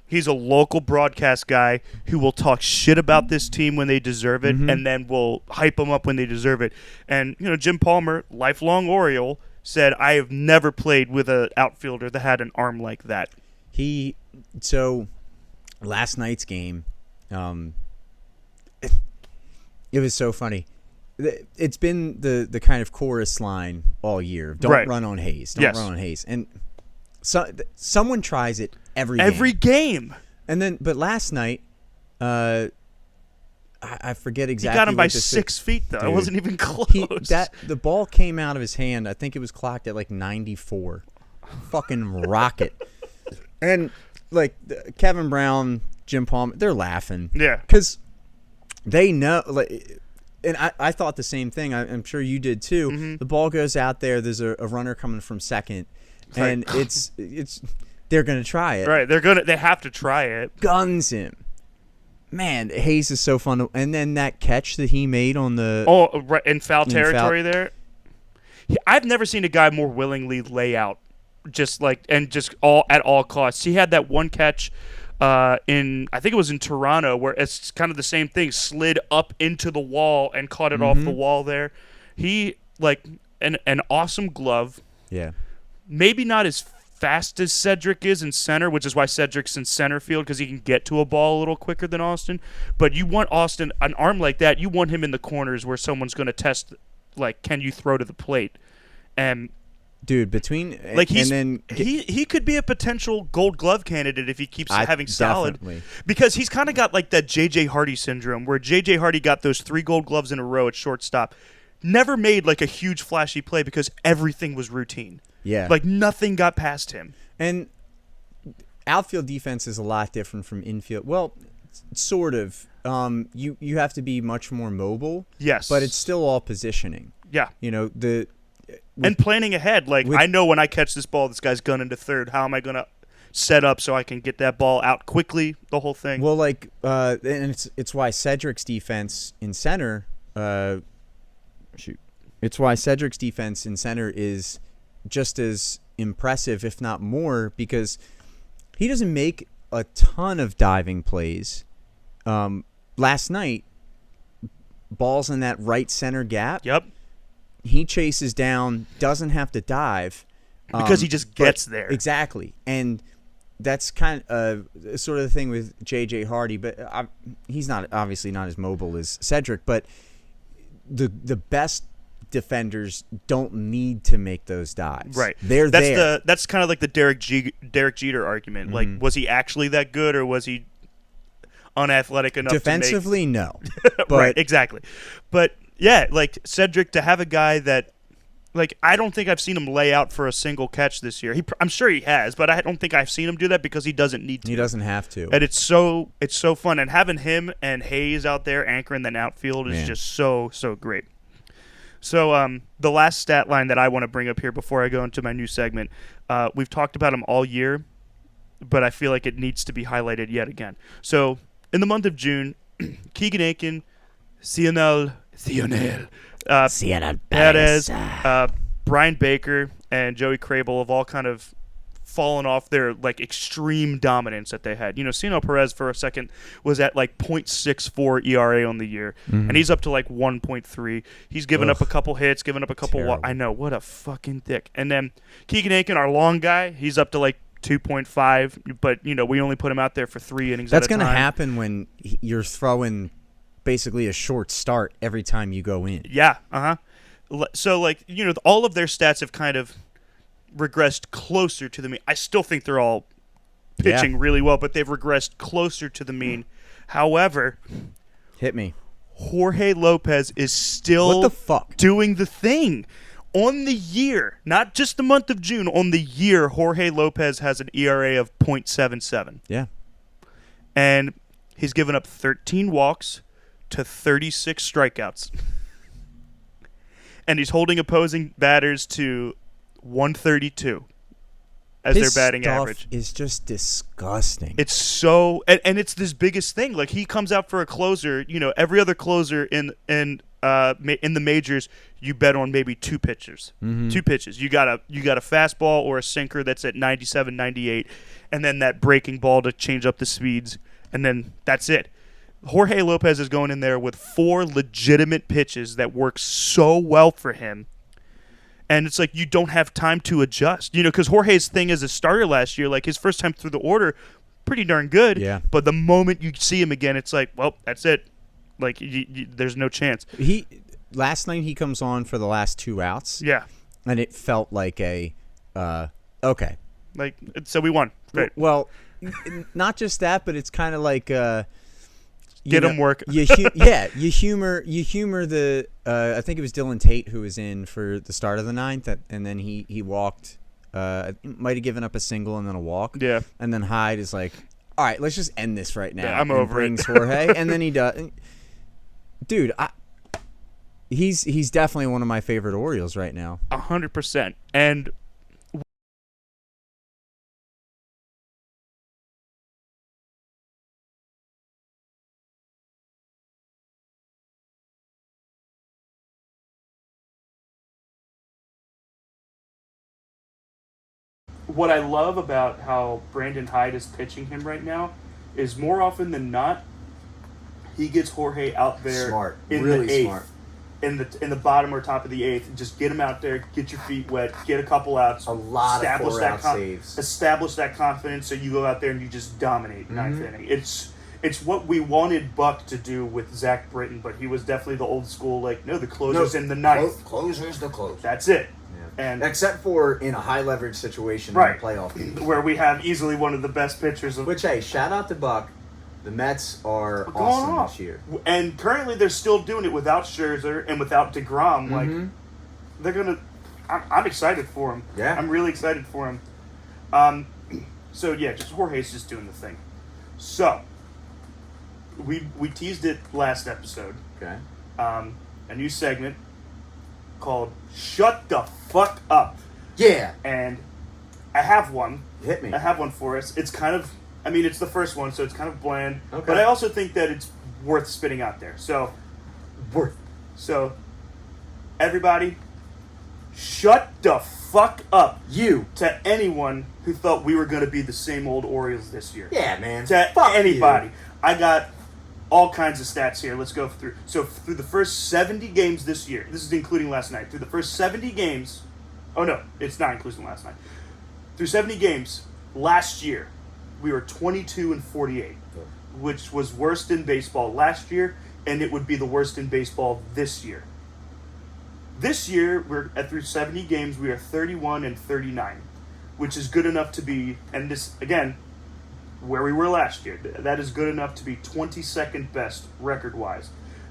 he's a local broadcast guy who will talk shit about this team when they deserve it, and then will hype them up when they deserve it. And Jim Palmer, lifelong Oriole, said, I have never played with an outfielder that had an arm like that. So last night's game, it was so funny. It's been the kind of chorus line all year. Don't run on Hayes. Don't run on Hayes. And someone tries it every game. And then, but last night, I forget exactly. He got him by 6 feet, though. Dude, it wasn't even close. The ball came out of his hand. I think it was clocked at like 94. Fucking rocket. And like Kevin Brown, Jim Palmer, they're laughing. Yeah. Because they know, like, and I thought the same thing. I'm sure you did too. Mm-hmm. The ball goes out there. There's a runner coming from second, and it's they're gonna try it. Right, they have to try it. Guns him. Man, Hayes is so fun. And then that catch that he made on the right in foul territory there. I've never seen a guy more willingly lay out, just at all costs. He had that one catch I think it was in Toronto, where it's kind of the same thing, slid up into the wall and caught it off the wall there. He an awesome glove. Yeah. Maybe not as fast as Cedric is in center, which is why Cedric's in center field, because he can get to a ball a little quicker than Austin. But you want Austin, an arm like that, you want him in the corners where someone's going to test, can you throw to the plate? And dude, he could be a potential Gold Glove candidate if he keeps having solid. Definitely. Because he's kind of got that J.J. Hardy syndrome, where J.J. Hardy got those 3 Gold Gloves in a row at shortstop. Never made a huge flashy play because everything was routine. Yeah. Nothing got past him. And outfield defense is a lot different from infield. Well, sort of. You have to be much more mobile. Yes. But it's still all positioning. Yeah. And planning ahead. I know when I catch this ball, this guy's gunning to third. How am I going to set up so I can get that ball out quickly, the whole thing? Well, and it's why Cedric's defense in center It's why Cedric's defense in center is just as impressive, if not more, because he doesn't make a ton of diving plays. Last night, balls in that right center gap. Yep. He chases down, doesn't have to dive. Because he just gets there. Exactly. And that's kind of sort of the thing with J.J. Hardy, but he's obviously not as mobile as Cedric, but the best defenders don't need to make those dives. Right. They're there. That's kind of like the Derek Jeter argument. Mm-hmm. Was he actually that good, or was he unathletic enough defensively? To make... No. But right, exactly. But yeah, Cedric, to have a guy that I don't think I've seen him lay out for a single catch this year. I'm sure he has, but I don't think I've seen him do that because he doesn't need to. He doesn't have to. And it's so fun, and having him and Hayes out there anchoring the outfield is just so great. So the last stat line that I want to bring up here before I go into my new segment, we've talked about him all year, but I feel like it needs to be highlighted yet again. So in the month of June, Keegan Aiken, Cionel Perez, Brian Baker, and Joey Crable have all kind of fallen off their extreme dominance that they had. Cionel Perez for a second was at 0.64 ERA on the year, and he's up to 1.3. He's given up a couple hits, given up a couple. I know, what a fucking dick. And then Keegan Aiken, our long guy, he's up to 2.5, but we only put him out there for 3 innings. That's going to happen when you're throwing basically a short start every time you go in. Yeah, So all of their stats have kind of regressed closer to the mean. I still think they're all pitching really well, but they've regressed closer to the mean. However, hit me. Jorge Lopez is still what the fuck? Doing the thing. On the year, not just the month of June, on the year, Jorge Lopez has an ERA of 0.77. Yeah. And he's given up 13 walks to 36 strikeouts. And he's holding opposing batters to 132 as their batting average. Is just disgusting. It's so, and it's this biggest thing. He comes out for a closer. Every other closer in the majors, you bet on maybe 2 pitches. Mm-hmm. 2 pitches. You got a fastball or a sinker that's at 97, 98, and then that breaking ball to change up the speeds, and then that's it. Jorge Lopez is going in there with 4 legitimate pitches that work so well for him. And it's you don't have time to adjust. Because Jorge's thing as a starter last year, his first time through the order, pretty darn good. Yeah. But the moment you see him again, it's well, that's it. There's no chance. Last night he comes on for the last 2 outs. Yeah. And it felt like okay. So we won. Great. Well, not just that, but it's kind of get him work. You humor the. I think it was Dylan Tate who was in for the start of the 9th, and then he walked. Might have given up a single and then a walk. Yeah. And then Hyde is all right, let's just end this right now. Yeah, I'm over brings it. Jorge, and then he does. Dude, He's definitely one of my favorite Orioles right now. 100%. And what I love about how Brandon Hyde is pitching him right now is more often than not, he gets Jorge out there Smart. in Really the eighth, smart. in the bottom or top of the eighth, and just get him out there, get your feet wet, get a couple outs, A lot of establish 4-out that saves. establish that confidence, so you go out there and you just dominate ninth inning. It's what we wanted Buck to do with Zach Britton, but he was definitely the old school, like, no, the closer's in the ninth. Closer's the closer. That's it. Yeah. And Except for in a high leverage situation Right. in a playoff game. where we have easily one of the best pitchers of Which, hey, shout out to Buck. The Mets are going awesome off this year. And currently they're still doing it without Scherzer and without DeGrom. Like, they're going to... I'm excited for him. Yeah. I'm really excited for him. So, yeah, just Jorge's just doing the thing. So, we teased it last episode. Okay. A new segment called Shut the Fuck Up. Yeah. And I have one. Hit me. I have one for us. It's kind of... I mean, it's the first one, so it's kind of bland. Okay. But I also think that it's worth spitting out there. So, everybody, shut the fuck up You. to anyone who thought we were going to be the same old Orioles this year. Yeah, man. To Fuck anybody. you. I got all kinds of stats here. Let's go through. So, through the first 70 games this year, this is including last night, through the first 70 games, oh no, it's not including last night. Through 70 games last year, we were 22-48, which was worst in baseball last year, and it would be the worst in baseball this year. This year, through 70 games, we are 31-39, which is good enough to be, and this, again, where we were last year, that is good enough to be 22nd best record-wise.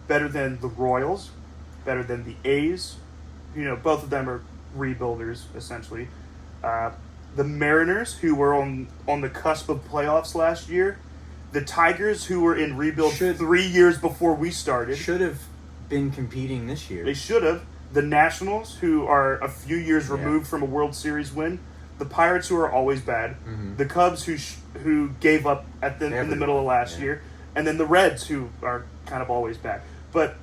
Better than the Royals, better than the A's. You know, both of them are rebuilders, essentially. The Mariners, who were on the cusp of playoffs last year. The Tigers, who were in rebuild 3 years before we started. Should have been competing this year. They should have. The Nationals, who are a few years removed from a World Series win. The Pirates, who are always bad. The Cubs, who gave up in the middle of last year. And then the Reds, who are kind of always bad. But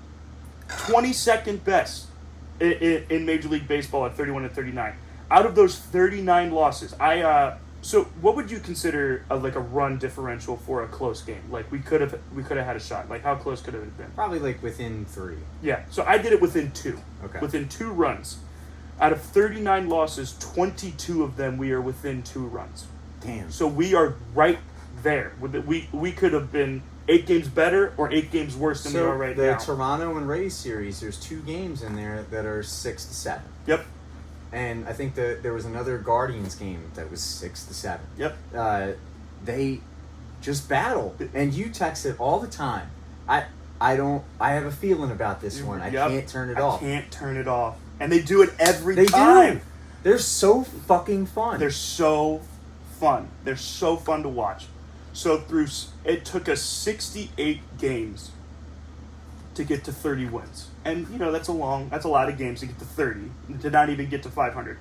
22nd best in Major League Baseball at 31-39. Out of those 39 losses, so what would you consider a run differential for a close game? Like we could have had a shot. Like how close could it have been? Probably like within 3. Yeah. So I did it within 2. Okay. Within 2 runs. Out of 39 losses, 22 of them we are within 2 runs. Damn. So we are right there. We could have been 8 games better or 8 games worse than we are right now. The Toronto and Rays series, there's 2 games in there that are 6-7. Yep. And I think that there was another Guardians game that was 6-7. Yep. They just battle, and you text it all the time. I have a feeling about this one. I can't turn it off. I can't turn it off. And they do it every They time. do. They're so fucking fun. They're so fun. They're so fun to watch. So it took us 68 games to get to 30 wins. And, that's a lot of games to get to 30, to not even get to 500.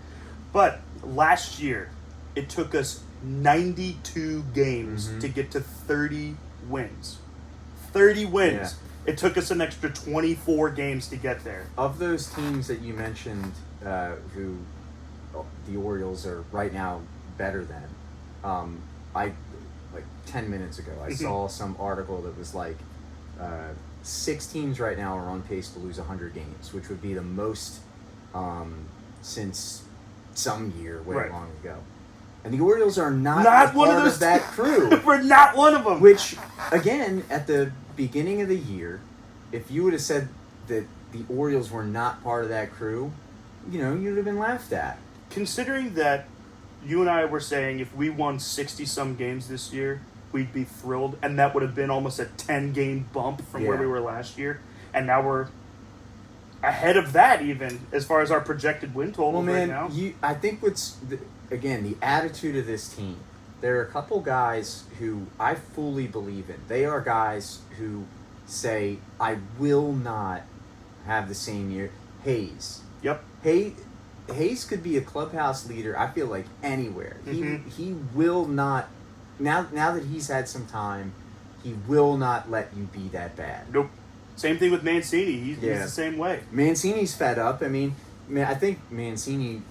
But last year, it took us 92 games to get to 30 wins. 30 wins. Yeah. It took us an extra 24 games to get there. Of those teams that you mentioned, who the Orioles are right now better than, 10 minutes ago, I saw some article that was like, 6 teams right now are on pace to lose 100 games, which would be the most since some year way long ago. And the Orioles are not one part of that crew. We're not one of them. Which, again, at the beginning of the year, if you would have said that the Orioles were not part of that crew, you'd have been laughed at. Considering that you and I were saying if we won 60-some games this year, we'd be thrilled, and that would have been almost a 10-game bump from where we were last year, and now we're ahead of that even as far as our projected win total right now. I think again, the attitude of this team, there are a couple guys who I fully believe in. They are guys who say, I will not have the same year. Hayes. Yep. Hayes could be a clubhouse leader, I feel like, anywhere. Mm-hmm. He will not, now that he's had some time, he will not let you be that bad. Nope. Same thing with Mancini. He's the same way. Mancini's fed up. I mean, I think Mancini,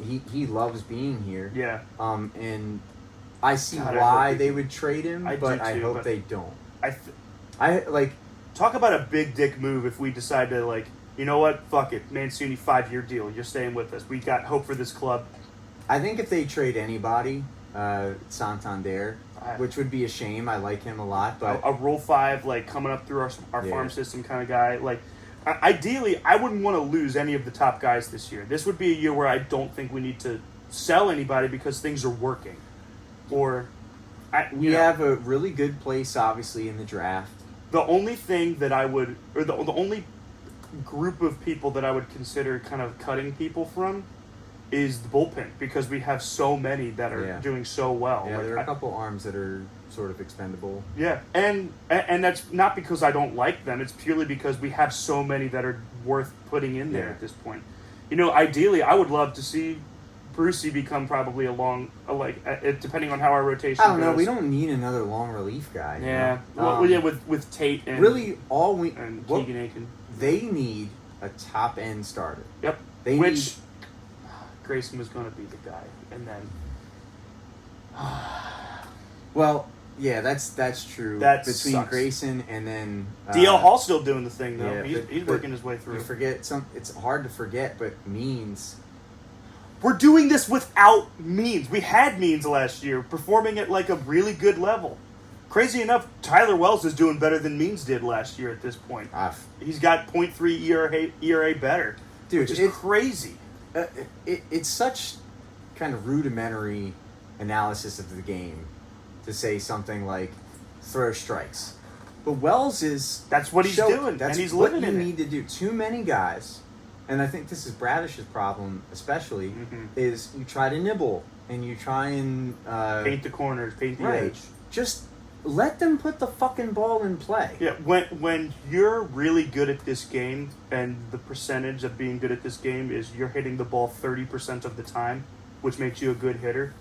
he loves being here. Yeah. And I see why they would trade him, but I hope they don't. Talk about a big dick move if we decide to, like, you know what? Fuck it. Mancini, 5-year deal. You're staying with us. We got hope for this club. I think if they trade anybody, Santander, which would be a shame. I like him a lot, but a Rule 5, like, coming up through our farm system kind of guy. Like, ideally, I wouldn't want to lose any of the top guys this year. This would be a year where I don't think we need to sell anybody because things are working. Or, we have a really good place, obviously, in the draft. The only thing that I would, or the only group of people that I would consider kind of cutting people from is the bullpen, because we have so many that are doing so well. Yeah, there are a couple arms that are sort of expendable. Yeah, and that's not because I don't like them. It's purely because we have so many that are worth putting in there at this point. You know, ideally, I would love to see Brucey become probably depending on how our rotation goes. I don't know. We don't need another long relief guy. Yeah. With Tate and really Keegan Aiken. They need a top end starter. Yep. Grayson was going to be the guy, and then. Well, yeah, that's true. That between sucks. Grayson and then DL Hall's still doing the thing though. Yeah, he's working his way through. You forget it's hard to forget, but Means. We're doing this without Means. We had Means last year, performing at like a really good level. Crazy enough, Tyler Wells is doing better than Means did last year at this point. He's got .3 ERA better, dude, which is crazy. It's such kind of rudimentary analysis of the game to say something like throw strikes. But Wells that's what he's doing, and he's living in it. That's what you need to do. Too many guys. And I think this is Bradish's problem, especially, is you try to nibble and you try and paint the corners, paint the edge. Just let them put the fucking ball in play. Yeah, when you're really good at this game, and the percentage of being good at this game is you're hitting the ball 30% of the time, which makes you a good hitter.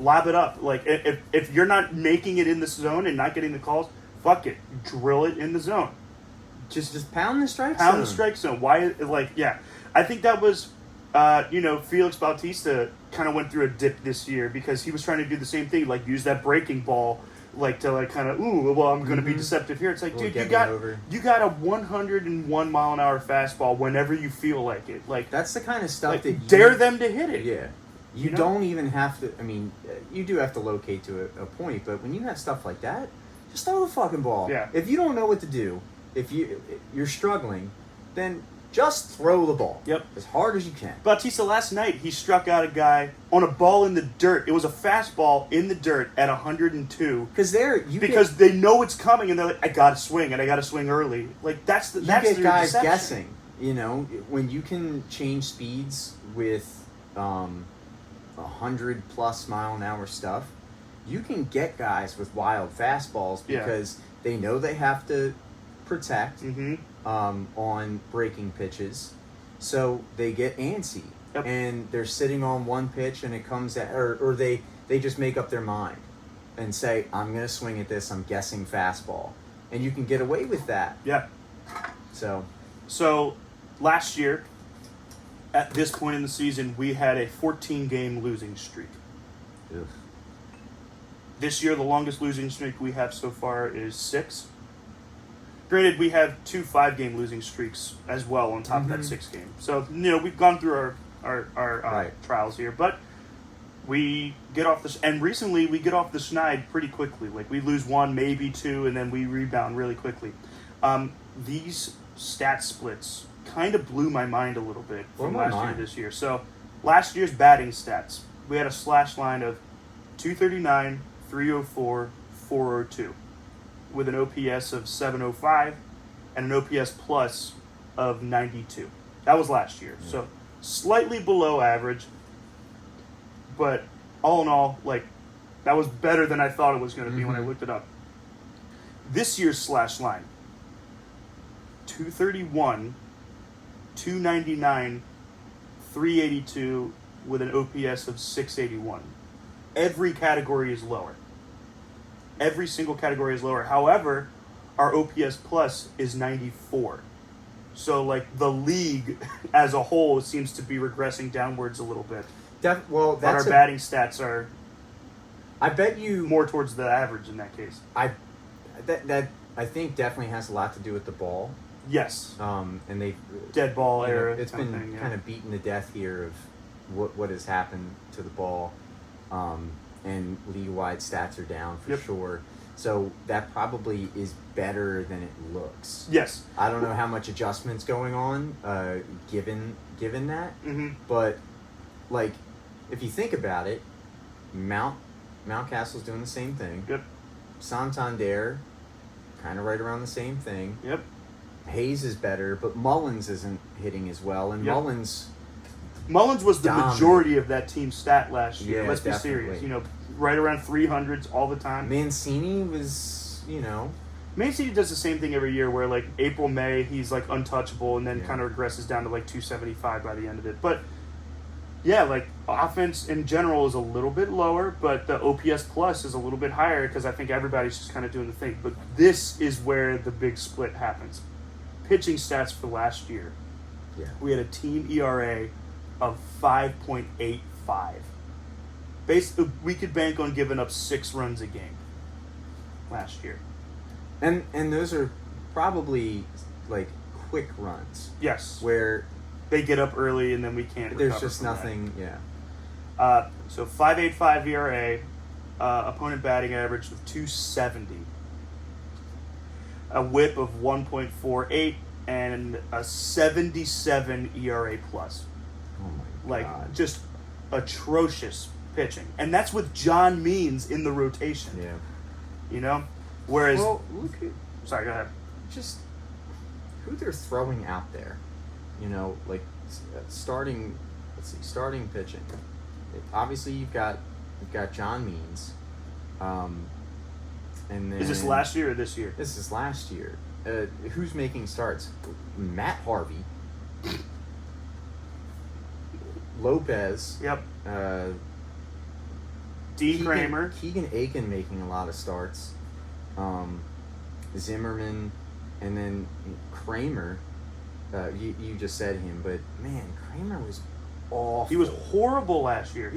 Lob it up. Like if you're not making it in the zone and not getting the calls, fuck it, drill it in the zone. Just pound the strike zone. Pound the strike zone. Why? I think that was, Felix Bautista kind of went through a dip this year because he was trying to do the same thing, like use that breaking ball, like to like kind of, I'm going to be deceptive here. It's like, dude, you got a 101 mile an hour fastball whenever you feel like it. Like that's the kind of stuff that dare them to hit it. Yeah. You don't even have to. I mean, you do have to locate to a point, but when you have stuff like that, just throw the fucking ball. Yeah. If you don't know what to do. If you're struggling, then just throw the ball. Yep. As hard as you can. Bautista last night, he struck out a guy on a ball in the dirt. It was a fastball in the dirt at 102. Because they know it's coming and they're like, I gotta swing and I gotta swing early. Like that's the guys deception. guessing. You know, when you can change speeds with 100+ mile an hour stuff, you can get guys with wild fastballs because they know they have to protect on breaking pitches, so they get antsy and they're sitting on one pitch and it comes at, or they just make up their mind and say, I'm gonna swing at this, I'm guessing fastball, and you can get away with that. So last year at this point in the season we had a 14-game losing streak. Ugh. This year the longest losing streak we have so far is 6. Granted, we have 2 5-game losing streaks as well on top of that 6-game. So, we've gone through our trials here. But we get off recently we get off the schneid pretty quickly. Like, we lose 1, maybe 2, and then we rebound really quickly. These stat splits kind of blew my mind a little bit from last year to this year. So, last year's batting stats, we had a slash line of 239, 304, 402. With an OPS of 705 and an OPS plus of 92. That was last year. So slightly below average, but all in all, like, that was better than I thought it was going to be when I looked it up. This year's slash line, 231, 299, 382 with an OPS of 681. Every category is lower. Every single category is lower. However, our OPS plus is 94. So, like, the league as a whole seems to be regressing downwards a little bit. But our batting stats are I bet you more towards the average in that case. I think definitely has a lot to do with the ball. Yes. And they Dead ball era. It's been kind of beaten to death here of what has happened to the ball. And league-wide stats are down for sure. So that probably is better than it looks. Yes. I don't know how much adjustment's going on, given that. Mm-hmm. But, like, if you think about it, Mountcastle's doing the same thing. Yep. Santander, kind of right around the same thing. Yep. Hayes is better, but Mullins isn't hitting as well. And Mullins was the dominant. majority of that team's stat last year. Yeah, Let's be serious. Right around 300s all the time. Mancini was, Mancini does the same thing every year where, like, April, May, he's, like, untouchable and then kind of regresses down to, like, 275 by the end of it. But, yeah, like, offense in general is a little bit lower, but the OPS plus is a little bit higher because I think everybody's just kind of doing the thing. But this is where the big split happens. Pitching stats for last year. Yeah. We had a team ERA of 5.85. We could bank on giving up 6 runs a game last year. And those are probably, like, quick runs. Yes. Where they get up early and then we can't there's recover just from nothing, that. So 5.85 ERA, opponent batting average of 270. A whip of 1.48 and a 77 ERA plus. Oh my Like, God. just atrocious pitching. And that's with John Means in the rotation. Yeah. Whereas... Well, look at... Sorry, go ahead. Just who they're throwing out there. Like, starting pitching. Obviously, you've got John Means. And then... Is this last year or this year? This is last year. Who's making starts? Matt Harvey. Lopez. Yep. Keegan Kramer. Keegan Aiken making a lot of starts. Zimmerman. And then Kramer. You just said him, but, man, Kramer was awful. He was horrible last year.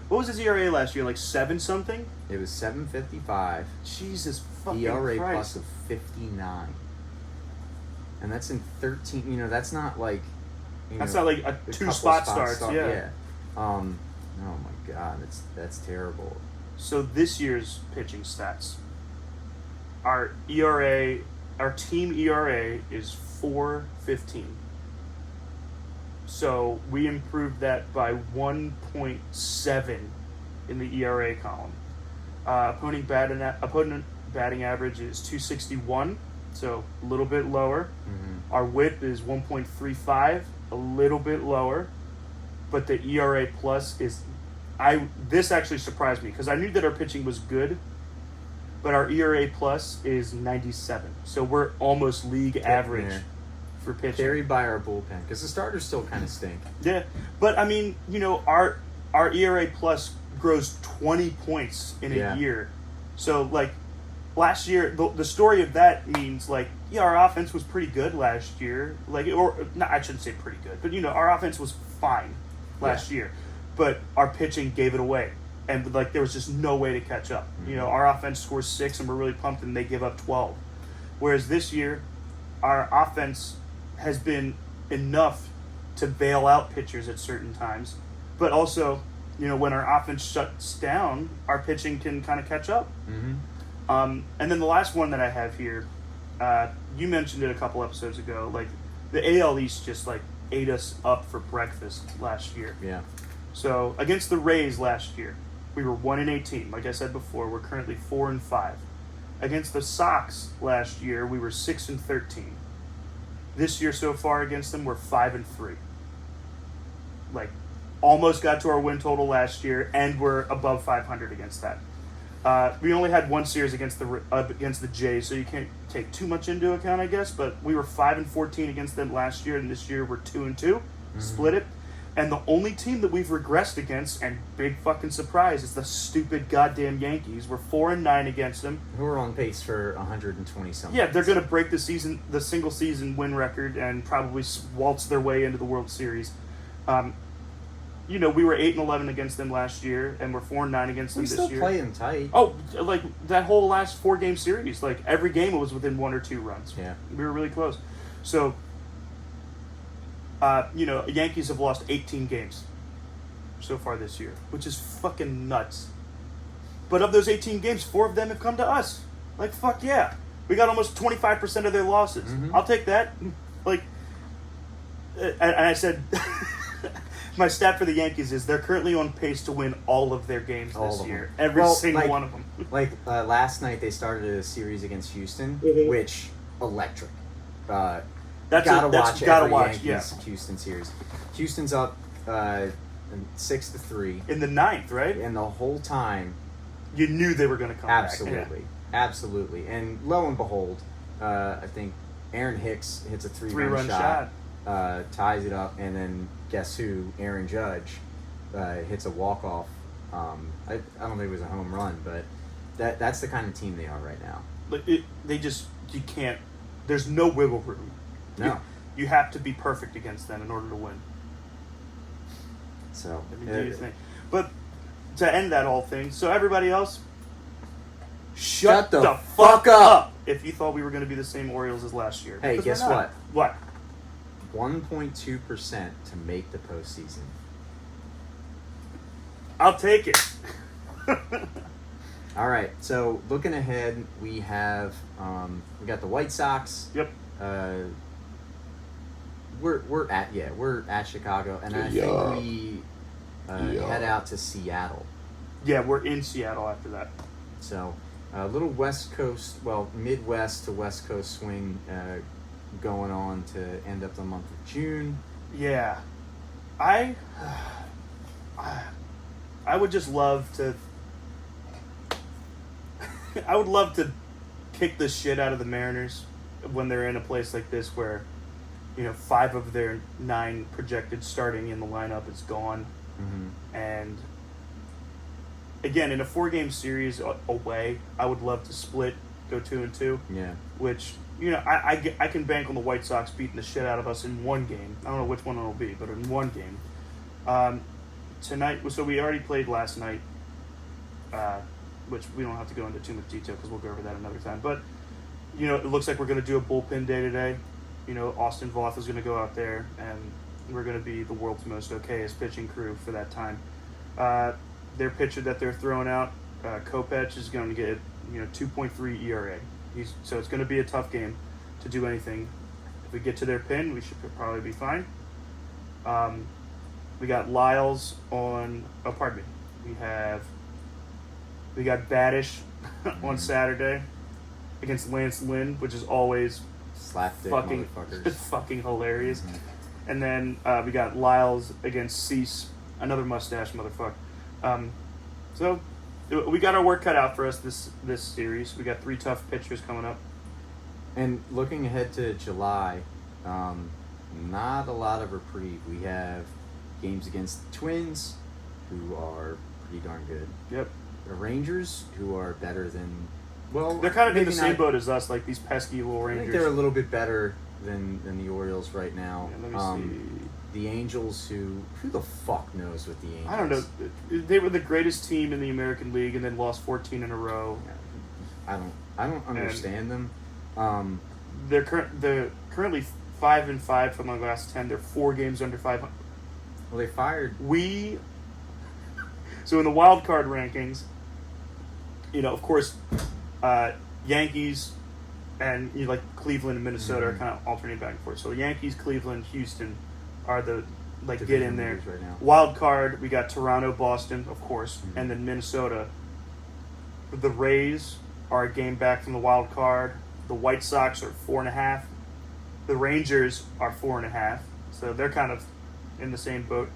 What was his ERA last year? Like 7-something? It was 7.55. Jesus fucking ERA Christ. plus of 59. And that's in 13. That's not like. That's not like a two spot starts. Yeah. Oh my God, that's terrible. So this year's pitching stats. Our ERA, our team ERA is 4.15. So we improved that by 1.7 in the ERA column. Opponent batting average is 261, so a little bit lower. Mm-hmm. Our WHIP is 1.35, a little bit lower, but the ERA plus is. This actually surprised me because I knew that our pitching was good, but our ERA plus is 97, so we're almost league average for pitching. Carried by our bullpen because the starters still kind of stink. Yeah, but I mean, our ERA plus grows 20 points in a year. So, like, last year, the story of that means, like, our offense was pretty good last year. Like, I shouldn't say pretty good, but, our offense was fine last year. But our pitching gave it away. And, like, there was just no way to catch up. Mm-hmm. Our offense scores 6, and we're really pumped, and they give up 12. Whereas this year, our offense has been enough to bail out pitchers at certain times. But also, when our offense shuts down, our pitching can kind of catch up. Mm-hmm. And then the last one that I have here, you mentioned it a couple episodes ago. Like, the AL East just, like, ate us up for breakfast last year. Yeah. So, against the Rays last year, we were 1-18. Like I said before, we're currently 4-5. Against the Sox last year, we were 6-13. This year so far against them, we're 5-3. Like, almost got to our win total last year, and we're above 500 against that. We only had one series against the Jays, so you can't take too much into account, I guess. But we were 5-14 against them last year, and this year we're 2-2. Split it. And the only team that we've regressed against, and big fucking surprise, is the stupid goddamn Yankees. We're 4-9 against them. Who are on pace for 120 something. Yeah, they're going to break the single season win record, and probably waltz their way into the World Series. We were 8-11 against them last year, and we're 4-9 against them this year. We still play them tight. Oh, like that whole last 4-game series, like every game it was within 1 or 2 runs. Yeah, we were really close. So, Yankees have lost 18 games so far this year, which is fucking nuts. But of those 18 games, 4 of them have come to us. Like, fuck yeah. We got almost 25% of their losses. Mm-hmm. I'll take that. Like, and I said, my stat for the Yankees is they're currently on pace to win all of their games this year. Every single one of them. Last night they started a series agast Houston, which electric. Gotta watch Houston series. Houston's up 6-3 in the 9th, right? And the whole time, you knew they were going to come back. Yeah. Absolutely. And lo and behold, I think Aaron Hicks hits a 3-run shot. Ties it up, and then guess who? Aaron Judge hits a walk-off. I don't think it was a home run, but that's the kind of team they are right now. You can't. There's no wiggle room. No. You have to be perfect against them in order to win. So, but to end that whole thing, so everybody else, shut the fuck up. If you thought we were going to be the same Orioles as last year. Hey, guess what? What? 1.2% to make the postseason. I'll take it. All right. So looking ahead, we have we got the White Sox. Yep. We're at Chicago, and I think we head out to Seattle. Yeah, we're in Seattle after that. So a little Midwest to West Coast swing going on to end up the month of June. Yeah, I would just love to. I would love to kick the shit out of the Mariners when they're in a place like this where, 5 of their 9 projected starting in the lineup is gone. Mm-hmm. And again, in a 4-game series away, I would love to split, go 2-2. Yeah. Which, I can bank on the White Sox beating the shit out of us in 1 game. I don't know which one it'll be, but in 1 game. Tonight, so we already played last night, which we don't have to go into too much detail because we'll go over that another time. But, it looks like we're going to do a bullpen day today. Austin Voth is going to go out there, and we're going to be the world's most okayest pitching crew for that time. Their pitcher that they're throwing out, Kopech, is going to get 2.3 ERA. So it's going to be a tough game to do anything. If we get to their pin, we should probably be fine. We got Lyles on. Oh, pardon me. We got Badish on Saturday against Lance Lynn, which is always fucking hilarious. Mm-hmm. And then we got Lyles against Cease, another mustache motherfucker. So we got our work cut out for us this series. We got 3 tough pitchers coming up. And looking ahead to July, not a lot of reprieve. We have games against the Twins, who are pretty darn good. Yep. The Rangers, who are better than... they're kind of in the same boat as us, like these pesky little Rangers. I think they're a little bit better than the Orioles right now. Yeah, let me see. The Angels, who the fuck knows with the Angels? I don't know. They were the greatest team in the American League and then lost 14 in a row. I don't understand them. They're currently 5-5 from the last 10. They're 4 games under 500. Well, they fired. So in the wild card rankings, of course, Yankees and Cleveland and Minnesota are kind of alternating back and forth. So Yankees, Cleveland, Houston are the get in there. Right now. Wild card, we got Toronto, Boston, of course, and then Minnesota. The Rays are a game back from the wild card. The White Sox are 4.5. The Rangers are 4.5. So they're kind of in the same boat.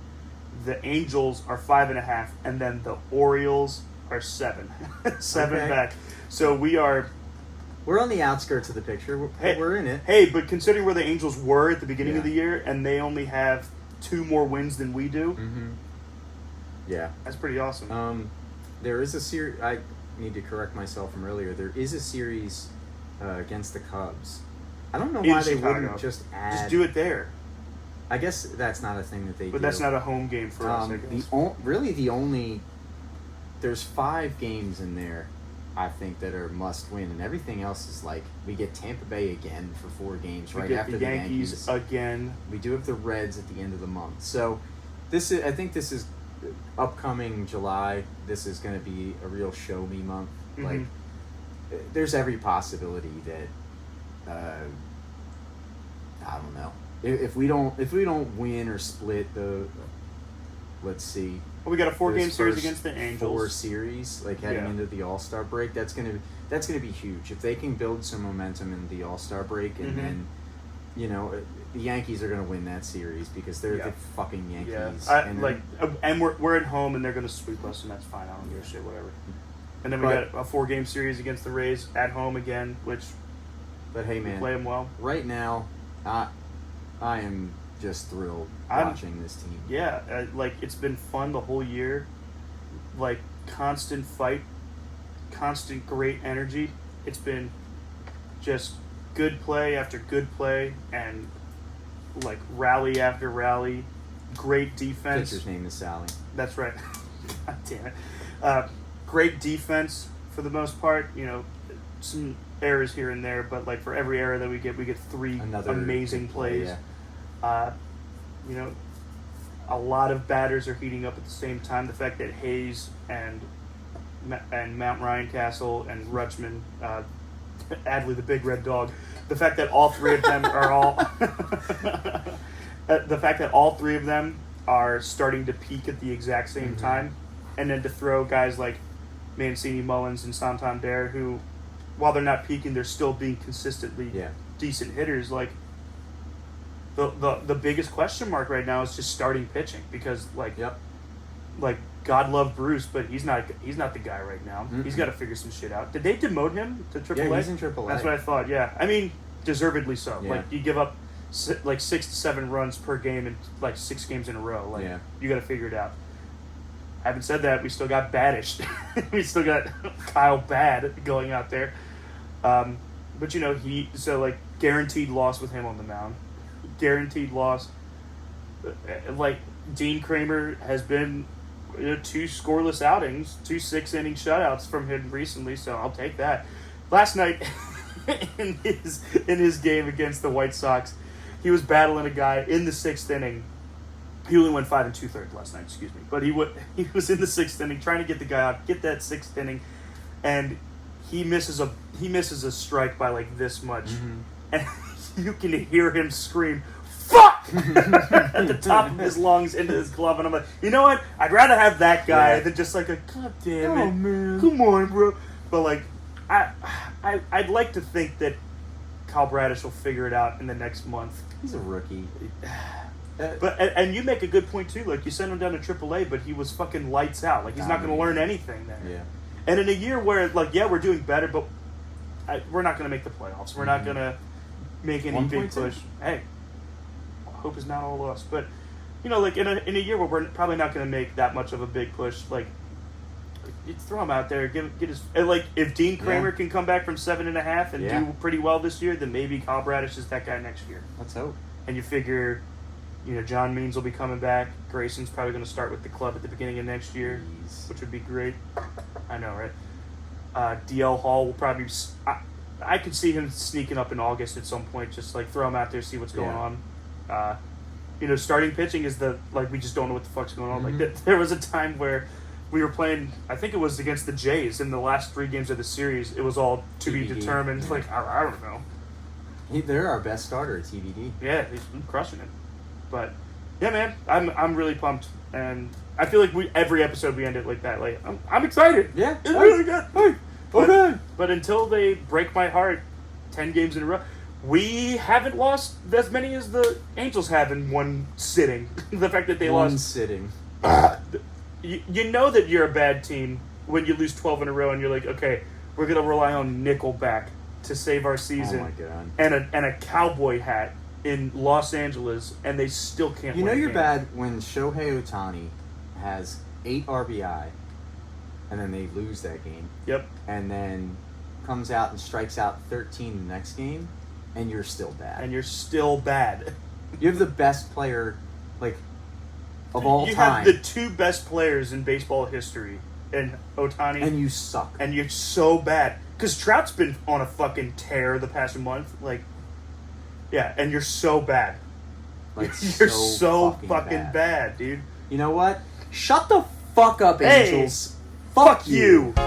The Angels are 5.5, and then the Orioles are 7. 7 Okay. back. So we're on the outskirts of the picture. We're in it. Hey, but considering where the Angels were at the beginning Yeah. of the year, and they only have 2 more wins than we do, Yeah. that's pretty awesome. There is a series. I need to correct myself from earlier. There is a series against the Cubs. I don't know In why they Chicago. wouldn't just add. Just do it there. I guess that's not a thing that they do. But that's not a home game for us, I guess. The only. There's 5 games in there, I think, that are must win, and everything else is like we get Tampa Bay again for 4 games We right get after the Yankees again. We do have the Reds at the end of the month. So I think this is upcoming July. This is going to be a real show me month. Mhm. Like there's every possibility that I don't know. If we don't win or split let's see. Well, we got a 4-game those series first against the 4 Angels. series, like heading Yeah. into the All-Star break, that's gonna be huge. If they can build some momentum in the All-Star break, and then, the Yankees are gonna win that series because they're Yeah. the fucking Yankees. Yeah, and and we're at home and they're gonna sweep us, and that's fine. I don't give a shit, whatever. And then we But- got a 4-game series against the Rays at home again, which but hey, we man, play them well. right now, I am just thrilled watching this team. Yeah, it's been fun the whole year. Like constant fight, constant great energy. It's been just good play after good play, and like rally after rally. Great defense. Pitcher's name is Sally. That's right. God damn it. Great defense for the most part. Some errors here and there, but like for every error that we get 3 Another amazing good play, plays. yeah. A lot of batters are heating up at the same time. The fact that Hayes and Mount Ryan Castle and Rutschman, Adley the big red dog, the fact that all 3 of them are all the fact that all 3 of them are starting to peak at the exact same time, and then to throw guys like Mancini, Mullins, and Santander, who, while they're not peaking, they're still being consistently decent hitters. Like the biggest question mark right now is just starting pitching, because like God love Bruce, but he's not the guy right now. Mm-mm. He's got to figure some shit out. Did they demote him to AAA? Yeah, he's in AAA. That's what I thought. Yeah, I mean, deservedly so. Yeah. Like you give up 6 to 7 runs per game in like 6 games in a row. Like you got to figure it out. Having said that, we still got Badish. We still got Kyle Bad going out there. But guaranteed loss with him on the mound. Guaranteed loss. Like Dean Kramer has been 2 scoreless outings, 2 6-inning shutouts from him recently, so I'll take that. Last night in his game against the White Sox, he was battling a guy in the 6th inning. He only went 5 2/3 last night, excuse me. But he was in the 6th inning trying to get the guy out, get that 6th inning, and he misses a strike by like this much, and you can hear him scream, "Fuck!" at the top of his lungs into his glove, and I'm like, you know what? I'd rather have that guy than just like a God damn it, man, come on, bro. But like, I'd like to think that Kyle Bradish will figure it out in the next month. He's a rookie. But and you make a good point too. Like you sent him down to AAA, but he was fucking lights out. Like he's not going to learn anything there. Yeah. And in a year where we're doing better, but we're not going to make the playoffs. We're not going to make any big 1.2. push. Hey, hope is not all lost. But in a year where we're probably not going to make that much of a big push, like you throw him out there, get his like if Dean Kramer can come back from 7.5 and do pretty well this year, then maybe Kyle Bradish is that guy next year. Let's hope. And you figure, John Means will be coming back. Grayson's probably going to start with the club at the beginning of next year, which would be great. I know, right? DL Hall will probably. I could see him sneaking up in August at some point. Just like throw him out there, see what's going on. Starting pitching is we just don't know what the fuck's going on. Like there was a time where we were playing. I think it was against the Jays in the last 3 games of the series. It was all to be determined. Like I don't know. They're our best starter at TBD. Yeah, he's been crushing it. But yeah, man, I'm really pumped, and I feel like every episode we end it like that. Like I'm excited. Yeah, it's really good. Hey, okay. But until they break my heart, 10 games in a row, we haven't lost as many as the Angels have in one sitting. The fact that they lost sitting. You know that you're a bad team when you lose 12 in a row and you're like, okay, we're gonna rely on Nickelback to save our season, Oh my God. and a cowboy hat in Los Angeles, and they still can't. You know win a you're game. bad when Shohei Ohtani has 8 RBI, and then they lose that game, Yep. and then comes out and strikes out 13 the next game, and you're still bad. And you're still bad. You have the best player, like, of all You time, have the 2 best players in baseball history, in Ohtani, and you suck. and you're so bad. Because Trout's been on a fucking tear the past month. Like, yeah, and you're so bad. Like, You're so fucking bad. bad, dude. You know what? Shut the fuck up, Hey, Angels. Fuck you. All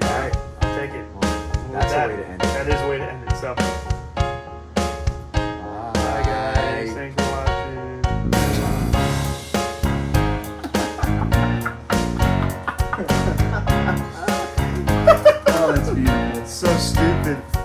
right, I'll take it. That's a way to end it. That is a way to end it. So, bye guys. Thanks for watching. Oh, that's beautiful. So stupid.